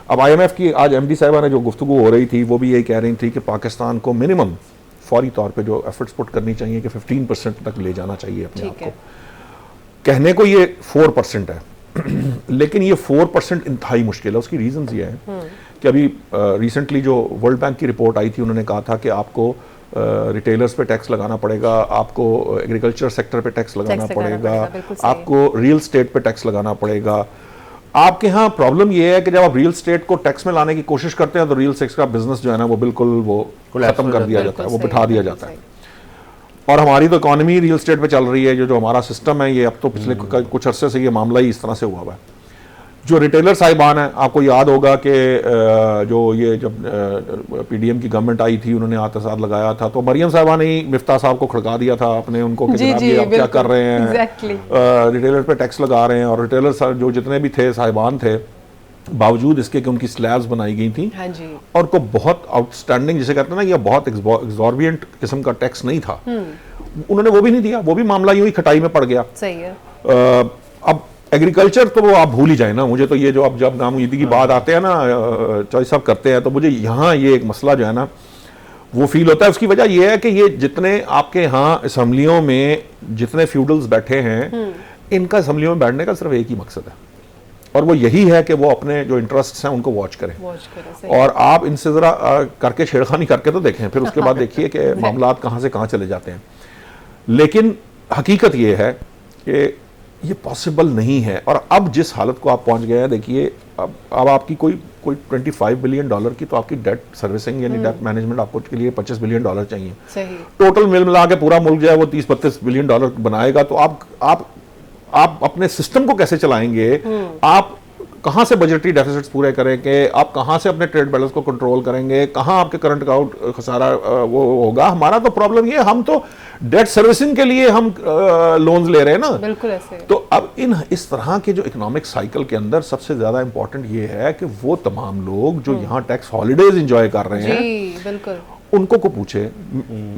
अब IMF की आज MD साहिबा ने जो गुफ्तगू हो रही थी वो भी यही कह रही थी कि पाकिस्तान को मिनिमम फौरी तौर पे जो एफर्ट्स पुट करनी चाहिए कि 15% तक ले जाना चाहिए अपने आप को। कहने को ये 4% है लेकिन ये 4% इंतहाई मुश्किल है। उसकी रीजंस ये है कि अभी रिसेंटली जो वर्ल्ड बैंक की रिपोर्ट आई थी, उन्होंने कहा था कि आपको रिटेलर्स पे टैक्स लगाना पड़ेगा, आपको एग्रीकल्चर सेक्टर पे टैक्स लगाना पड़ेगा, आपको रियल स्टेट पे टैक्स लगाना पड़ेगा। आपके यहाँ प्रॉब्लम ये है कि जब आप रियल स्टेट को टैक्स में लाने की कोशिश करते हैं तो रियल स्टेट का बिजनेस जो है ना वो बिल्कुल वो खत्म कर दिया जाता है, वो बिठा दिया जाता है। और हमारी तो इकोनॉमी रियल स्टेट पे चल रही है। जो हमारा सिस्टम है ये अब तो पिछले कुछ अरसे से ये मामला ही इस तरह से हुआ हुआ है। जो रिटेलर साहिबान हैं, आपको याद होगा कि जो ये जब PDM की गवर्नमेंट आई थी उन्होंने एहतसाब लगाया था, तो मरियम साहिबा ने ही मिफ्ता साहब को खड़का दिया था अपने उनको कि जनाब ये आप क्या कर रहे हैं, रिटेलर पे टैक्स लगा रहे हैं। और रिटेलर जो जितने भी थे साहिबान थे, बावजूद इसके कि उनकी स्लैब्स बनाई गई थी और को बहुत आउटस्टैंडिंग जिसे कहते हैं ना, ये बहुत एग्जॉर्बिएंट किस्म का टैक्स नहीं था, उन्होंने वो भी नहीं दिया। वो भी मामला यूं ही खटाई में पड़ गया। सही है। अब एग्रीकल्चर तो वो आप भूल ही जाए ना। मुझे तो ये जो अब जब नामुमकिन की बात आते हैं ना, चॉइस सब करते हैं, तो मुझे यहाँ ये एक मसला जो है ना वो फील होता है। उसकी वजह ये है कि ये जितने आपके यहाँ असम्बलियों में जितने फ्यूडल्स बैठे हैं, इनका असम्बलियों में बैठने का सिर्फ एक ही मकसद है, और वो यही है कि वो अपने जो इंटरेस्ट्स हैं उनको वॉच करें। और आप इनसे ज़रा करके छेड़खानी करके तो देखें, फिर उसके बाद देखिए कि मामलात कहाँ से कहाँ चले जाते हैं। लेकिन हकीकत ये है कि ये पॉसिबल नहीं है। और अब जिस हालत को आप पहुंच गए हैं, देखिए अब आपकी कोई $25 बिलियन की तो आपकी डेट सर्विसिंग यानी डेट मैनेजमेंट आपको के लिए $25 बिलियन चाहिए। सही। टोटल मिला के पूरा मुल्क जो है वो $30-32 बिलियन बनाएगा, तो आप अपने सिस्टम को कैसे चलाएंगे, आप कहाँ से बजटरी डेफिसिट्स पूरे करेंगे, आप कहाँ से अपने ट्रेड बैलेंस को कंट्रोल करेंगे, कहाँ आपके करंट अकाउंट खसारा वो होगा। हमारा तो प्रॉब्लम ये, हम तो डेट सर्विसिंग के लिए हम लोन्स ले रहे हैं ना। बिल्कुल ऐसे। तो अब इस तरह के जो इकोनॉमिक साइकिल के अंदर सबसे ज्यादा इंपॉर्टेंट ये है कि वो तमाम लोग जो यहाँ टैक्स हॉलीडेज एंजॉय कर रहे हैं, जी बिल्कुल, उनको को पूछे,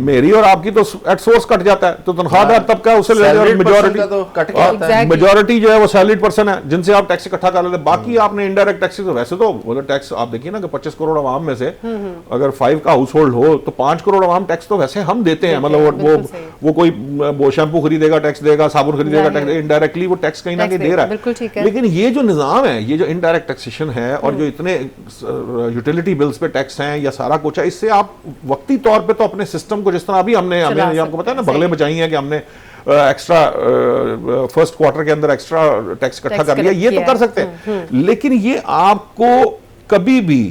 मेरी और आपकी तो एट सोर्स कट जाता है, तो तनख्वाहदार तबका उससे मेजॉरिटी तो कट के आता है। मेजॉरिटी जो है वो सैलरीड पर्सन है जिनसे आप टैक्स इकट्ठा कर लेते हैं। बाकी आपने इनडायरेक्ट टैक्सेस, तो वैसे तो वो टैक्स आप देखिए ना कि 25 करोड़ आवाम में से अगर 5 का हाउस होल्ड हो तो 5 करोड़ आवाम टैक्स तो वैसे हम देते हैं। मतलब वो कोई वो शैम्पू खरीदेगा टैक्स देगा, साबुन खरीदेगा टैक्स, इनडायरेक्टली वो टैक्स कहीं ना कहीं दे रहा है। लेकिन ये जो निजाम है, ये जो इनडायरेक्ट टैक्सेशन है और जो इतने यूटिलिटी बिल्स पे टैक्स हैं या सारा कुछ है, इससे आप वक्ती तौर पे तो अपने सिस्टम को, जिस तरह अभी हमने आपको पता है ना बगले बचाई है कि हमने एक्स्ट्रा फर्स्ट क्वार्टर के अंदर एक्स्ट्रा टैक्स इकट्ठा कर लिया, ये तो कर सकते हैं। लेकिन ये आपको कभी भी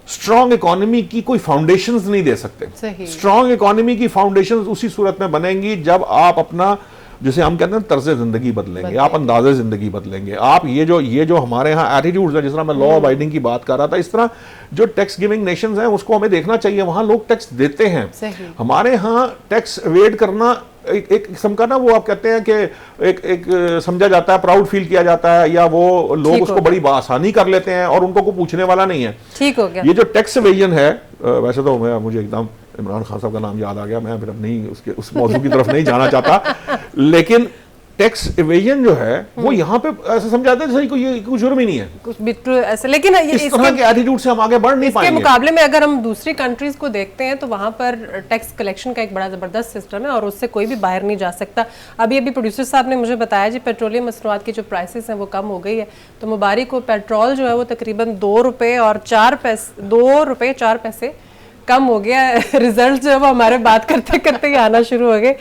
स्ट्रॉन्ग इकोनॉमी की कोई फाउंडेशंस नहीं दे सकते। स्ट्रॉन्ग इकोनॉमी की फाउंडेशंस उसी सूरत में बनेंगी जब आप अपना, जैसे हम कहते हैं, तर्ज जिंदगी बदलेंगे, आप अंदाजे जिंदगी बदलेंगे। आप ये जो हमारे यहाँ एटीट्यूड्स हैं, जिस तरह मैं लॉ अबाइडिंग की बात कर रहा था, इस तरह जो टैक्स गिविंग नेशंस हैं उसको हमें देखना चाहिए। वहां लोग टैक्स देते हैं, हमारे यहाँ टैक्स एवेड करना एक किस्म का ना, वो आप कहते हैं कि एक समझा जाता है, प्राउड फील किया जाता है, या वो लोग उसको बड़ी आसानी कर लेते हैं और उनको कोई पूछने वाला नहीं है। ठीक हो गया। ये जो टैक्स एवेजन है, वैसे तो मुझे एकदम इमरान खान साहब का नाम याद आ गया, मैं फिर अब नहीं उस मौजू की तरफ नहीं जाना चाहता, लेकिन टैक्स इवेजन जो है वो यहाँ पे ऐसा समझाते हैं जैसे ये कुछ जुर्म ही नहीं है, कुछ बिल्कुल ऐसा। लेकिन इस तरह के एटीट्यूड से हम आगे बढ़ नहीं पाएंगे। इसके मुकाबले में अगर हम दूसरी कंट्रीज को देखते हैं तो वहां पर टैक्स कलेक्शन का एक बड़ा जबरदस्त सिस्टम है और उससे कोई भी बाहर नहीं जा सकता। अभी प्रोड्यूसर साहब ने मुझे बताया जी, पेट्रोलियम मसनूआत की जो प्राइसेस हैं वो कम हो गई है, तो मुबारक को पेट्रोल जो है वो तकरीबन 2 रुपये और 4 पैसे कम हो गया। रिजल्ट जो है वो हमारे बात करते करते ही आना शुरू हो गए।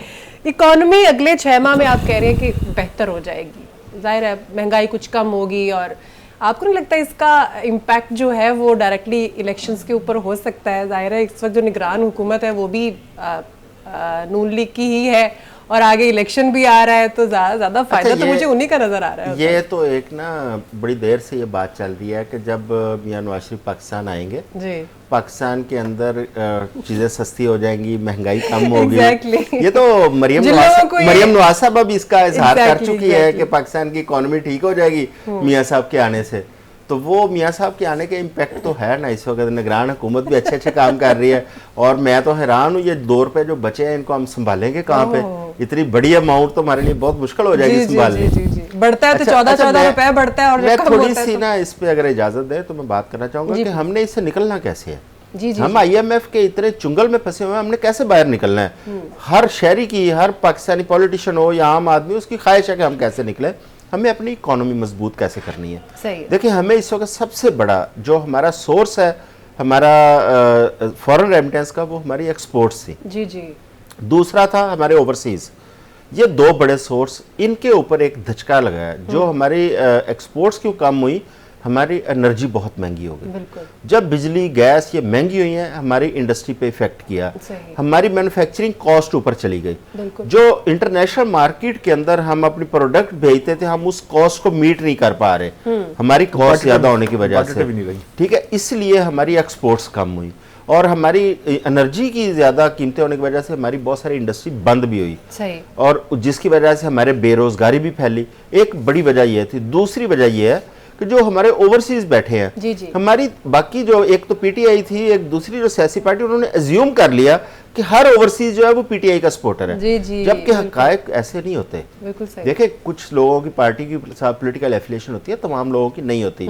इकोनॉमी अगले 6 माह में आप कह रहे हैं कि बेहतर हो जाएगी, जाहिर है महंगाई कुछ कम होगी, और आपको नहीं लगता इसका इम्पैक्ट जो है वो डायरेक्टली इलेक्शंस के ऊपर हो सकता है? जाहिर है इस वक्त जो निगरान हुकूमत है वो भी नून लीग की ही है और आगे इलेक्शन भी आ रहा है, तो ज्यादा फायदा तो मुझे उन्हीं का नजर आ रहा है। ये तो एक ना बड़ी देर से ये बात चल रही है कि जब मियां नवाज शरीफ पाकिस्तान आएंगे जी, पाकिस्तान के अंदर चीजें सस्ती हो जाएंगी, महंगाई कम होगी। ये तो मरियम नवाज साहब अब इसका इजहार कर चुकी है कि पाकिस्तान की इकोनॉमी ठीक हो जाएगी मियां साहब के आने से। तो वो मियां साहब के आने के इम्पैक्ट तो है ना। इस वक्त निगरान हुकूमत भी अच्छे अच्छे काम कर रही है, और मैं तो हैरान हूँ ये 2 रुपए जो बचे हैं इनको हम संभालेंगे कहाँ पे? इतनी बड़ी अमाउंट तो हमारे लिए बहुत मुश्किल हो जाएगी संभालने। बढ़ता है तो 14 रुपए बढ़ता है। और मैं थोड़ी सी ना इस पे अगर इजाजत दे तो मैं बात करना चाहूंगा कि हमने इससे निकलना कैसे है। हम IMF के इतने चुंगल में फंसे हुए हैं, हमने कैसे बाहर निकलना है? हर शहरी की, हर पाकिस्तानी पॉलिटिशियन हो या आम आदमी, उसकी ख्वाहिश है कि हम कैसे निकले, हमें अपनी इकोनॉमी मजबूत कैसे करनी है। देखिए हमें इस वक्त सबसे बड़ा जो हमारा सोर्स है हमारा फॉरेन रेमिटेंस का, वो हमारी एक्सपोर्ट्स थी जी। दूसरा था हमारे ओवरसीज। ये 2 बड़े सोर्स, इनके ऊपर एक धचका लगा है। जो हमारी एक्सपोर्ट्स क्यों कम हुई, हमारी एनर्जी बहुत महंगी हो गई। जब बिजली गैस ये महंगी हुई है, हमारी इंडस्ट्री पे इफेक्ट किया, हमारी मैन्युफैक्चरिंग कॉस्ट ऊपर चली गई। जो इंटरनेशनल मार्केट के अंदर हम अपनी प्रोडक्ट भेजते थे, हम उस कॉस्ट को मीट नहीं कर पा रहे, हमारी कॉस्ट ज्यादा होने की वजह से, ठीक है, इसलिए हमारी एक्सपोर्ट्स कम हुई। और हमारी एनर्जी की ज्यादा कीमतें होने की वजह से हमारी बहुत सारी इंडस्ट्री बंद भी हुई, और जिसकी वजह से हमारे बेरोजगारी भी फैली। एक बड़ी वजह यह थी। दूसरी वजह यह है कि जो हमारे ओवरसीज बैठे हैं जी। हमारी बाकी जो एक तो PTI थी, एक दूसरी जो सियासी पार्टी, उन्होंने एज्यूम कर लिया कि हर ओवरसीज जो है वो PTI का सपोर्टर है, जबकि हकायक ऐसे नहीं होते। देखिए कुछ लोगों की पार्टी की पॉलिटिकल एफिलिएशन होती है, तमाम लोगों की नहीं होती।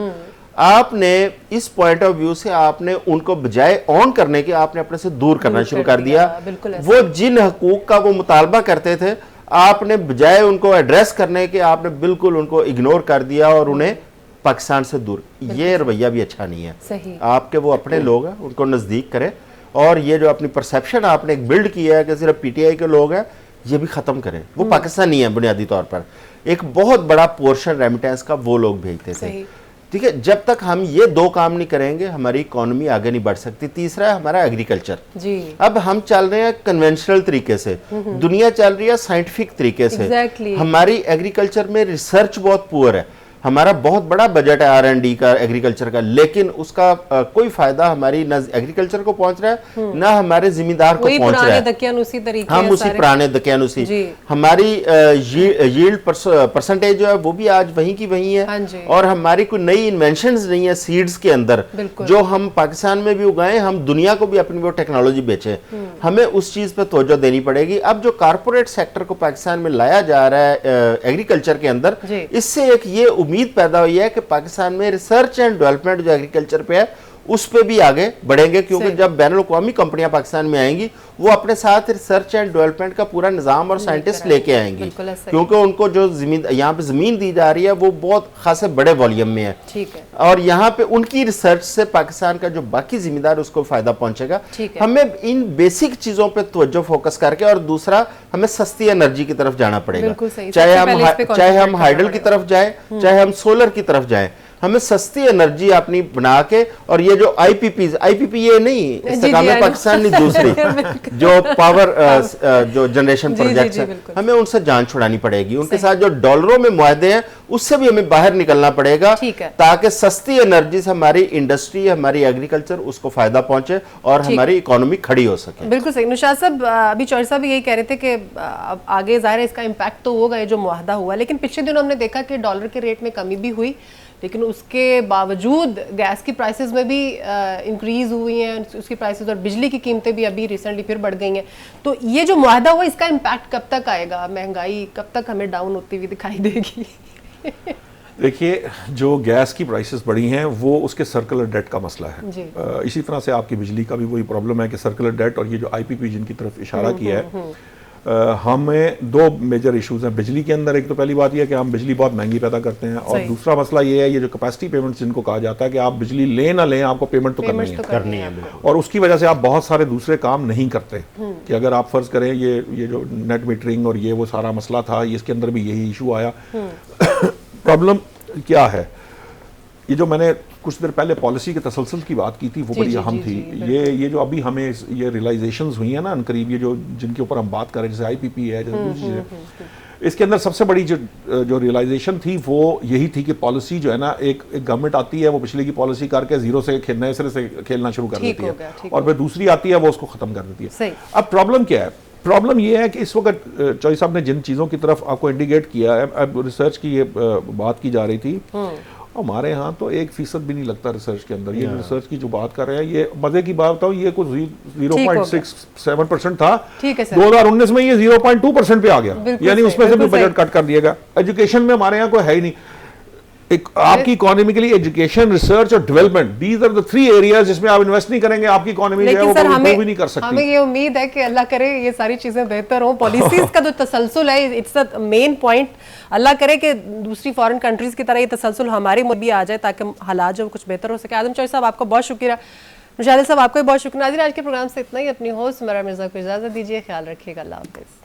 आपने इस पॉइंट ऑफ व्यू से आपने उनको बजाय ऑन करने के, आपने अपने से दूर करना शुरू कर दिया। वो जिन हकूक का वो मुतालबा करते थे, आपने बजाय उनको एड्रेस करने के, आपने बिल्कुल उनको इग्नोर कर दिया और उन्हें पाकिस्तान से दूर। ये रवैया भी अच्छा नहीं है। आपके वो अपने लोग हैं, उनको नजदीक करें, और ये जो अपनी परसेप्शन आपने एक बिल्ड किया है कि सिर्फ PTI के लोग हैं, ये भी खत्म करें। वो पाकिस्तानी है बुनियादी तौर पर। एक बहुत बड़ा पोर्शन रेमिटेंस का वो लोग भेजते थे, ठीक है। जब तक हम ये 2 काम नहीं करेंगे, हमारी इकोनॉमी आगे नहीं बढ़ सकती। तीसरा है हमारा एग्रीकल्चर जी। अब हम चल रहे हैं कन्वेंशनल तरीके से, दुनिया चल रही है साइंटिफिक तरीके से। हमारी एग्रीकल्चर में रिसर्च बहुत पुअर है। हमारा बहुत बड़ा बजट है R&D का, एग्रीकल्चर का, लेकिन उसका कोई फायदा हमारी न एग्रीकल्चर को पहुंच रहा है ना हमारे जिम्मेदार को पहुंच रहा है। दकियानुसी तरीके हम उसी पुराने दकियानुसी, हमारी यील्ड परसेंटेज जो है वो भी आज वहीं की वहीं है। हाँ और हमारी कोई नई इन्वेंशंस नहीं है सीड्स के अंदर जो हम पाकिस्तान में भी उगाएं, हम दुनिया को भी अपनी वो टेक्नोलॉजी बेचें। हमें उस चीज पे तवज्जो देनी पड़ेगी। अब जो कारपोरेट सेक्टर को पाकिस्तान में लाया जा रहा है एग्रीकल्चर के अंदर, इससे एक ये उम्मीद पैदा हुई है कि पाकिस्तान में रिसर्च एंड डेवलपमेंट जो एग्रीकल्चर पे है उस पे भी आगे बढ़ेंगे, क्योंकि जब बैनुल अक़वामी कंपनियां पाकिस्तान में आएंगी वो अपने साथ रिसर्च एंड डेवलपमेंट का पूरा निज़ाम और साइंटिस्ट लेके आएंगी, क्योंकि उनको जो यहाँ पे ज़मीन दी जा रही है वो बहुत खासे बड़े वॉल्यूम में है। ठीक है। और यहाँ पे उनकी रिसर्च से पाकिस्तान का जो बाकी जिम्मेदार उसको फायदा पहुंचेगा। हमें इन बेसिक चीजों पे तवज्जो फोकस करके, और दूसरा हमें सस्ती एनर्जी की तरफ जाना पड़ेगा, चाहे हम हाइडल की तरफ जाए, चाहे हम सोलर की तरफ जाए। हमें सस्ती एनर्जी अपनी बना के, और ये जो आईपीपी ये नहीं इस्तेकाम पाकिस्तान नहीं, दूसरी जो पावर जो जनरेशन प्रोजेक्ट्स हैं, हमें उनसे जान छुड़ानी पड़ेगी। उनके साथ जो डॉलरों में मुआहदे हैं उससे भी हमें बाहर निकलना पड़ेगा, ताकि सस्ती एनर्जी से हमारी इंडस्ट्री, हमारी एग्रीकल्चर उसको फायदा पहुंचे और हमारी इकोनॉमी खड़ी हो सके। बिल्कुल सही। निशात साहब, अभी चौधरी साहब यही कह रहे थे कि आगे जाहिर है इसका इम्पैक्ट तो होगा ये जो मुआहदा हुआ, लेकिन पिछले दिनों हमने देखा कि डॉलर के रेट में कमी भी हुई, लेकिन उसके बावजूद गैस की प्राइसेस में भी इंक्रीज हुई हैं उसकी प्राइसेस, और बिजली की कीमतें भी अभी रिसेंटली फिर बढ़ गई हैं। तो ये जो मुआहदा हुआ इसका इम्पैक्ट कब तक आएगा? महंगाई कब तक हमें डाउन होती हुई दिखाई देगी? देखिए, जो गैस की प्राइसेस बढ़ी हैं वो उसके सर्कुलर डेट का मसला है। इसी तरह से आपकी बिजली का भी वही प्रॉब्लम है कि सर्कुलर डेट और ये जो आईपीपी जिनकी तरफ इशारा किया है, हमें दो मेजर इश्यूज हैं बिजली के अंदर। एक तो पहली बात यह है कि हम बिजली बहुत महंगी पैदा करते हैं, और दूसरा मसला ये है ये जो कैपेसिटी पेमेंट्स जिनको कहा जाता है कि आप बिजली लें ना लें आपको पेमेंट तो करनी है। और उसकी वजह से आप बहुत सारे दूसरे काम नहीं करते। कि अगर आप फर्ज करें ये जो नेट मीटरिंग और ये वो सारा मसला था, इसके अंदर भी यही इशू आया। प्रॉब्लम क्या है, ये जो मैंने कुछ देर पहले पॉलिसी के तसलसल की बात की थी वो बड़ी अहम थी। ये जो अभी हमें ये रियलाइजेशंस हुई है ना अनकरीब, ये जो जिनके ऊपर हम बात कर रहे हैं, जैसे आईपीपी है, जैसे दूसरी चीजें, इसके अंदर सबसे बड़ी जो रियलाइजेशन थी वो यही थी कि पॉलिसी जो है ना, एक गवर्नमेंट आती है वो पिछले की पॉलिसी करके जीरो से नए सिरे से खेलना शुरू कर देती है, और फिर दूसरी आती है वो उसको खत्म कर देती है। अब प्रॉब्लम क्या है? प्रॉब्लम ये है कि इस वक्त चौधरी साहब ने जिन चीज़ों की तरफ आपको इंडिकेट किया है, अब रिसर्च की ये बात की जा रही थी, हमारे यहाँ तो 1% भी नहीं लगता रिसर्च के अंदर। ये रिसर्च की जो बात कर रहे हैं, ये मजे की बात बताऊं, ये कुछ 0.67% था, 2019 में ये 0.2% पे आ गया, यानी उसमें से भी बजट कट कर दिया गया। एजुकेशन में हमारे यहाँ कोई है ही नहीं। एक आपकी इकोनॉमी के लिए एजुकेशन, रिसर्च और development, these are the 3 areas जिसमें आप इन्वेस्ट नहीं करेंगे, आपकी इकोनॉमी जो है वो ग्रो भी नहीं कर सकती। हमें ये उम्मीद है कि अल्लाह करे ये सारी चीजें बेहतर हो। पॉलिसीज का जो तसलसल है, इट्स द मेन पॉइंट। अल्लाह करे कि दूसरी फॉरेन कंट्रीज की तरह ये तसलसल हमारे में भी आ जाए, ताकि हालात जो कुछ बेहतर हो सके। आदम चौधरी साहब, आपका बहुत शुक्रिया। मुशाहिद साहब, आपको भी बहुत शुक्रिया। नाज़रीन, आज के प्रोग्राम से इतना ही। अपनी होस्ट उमैरा मिर्जा को इजाजत दीजिए। ख्याल रखिएगा। अल्लाह हाफिज़।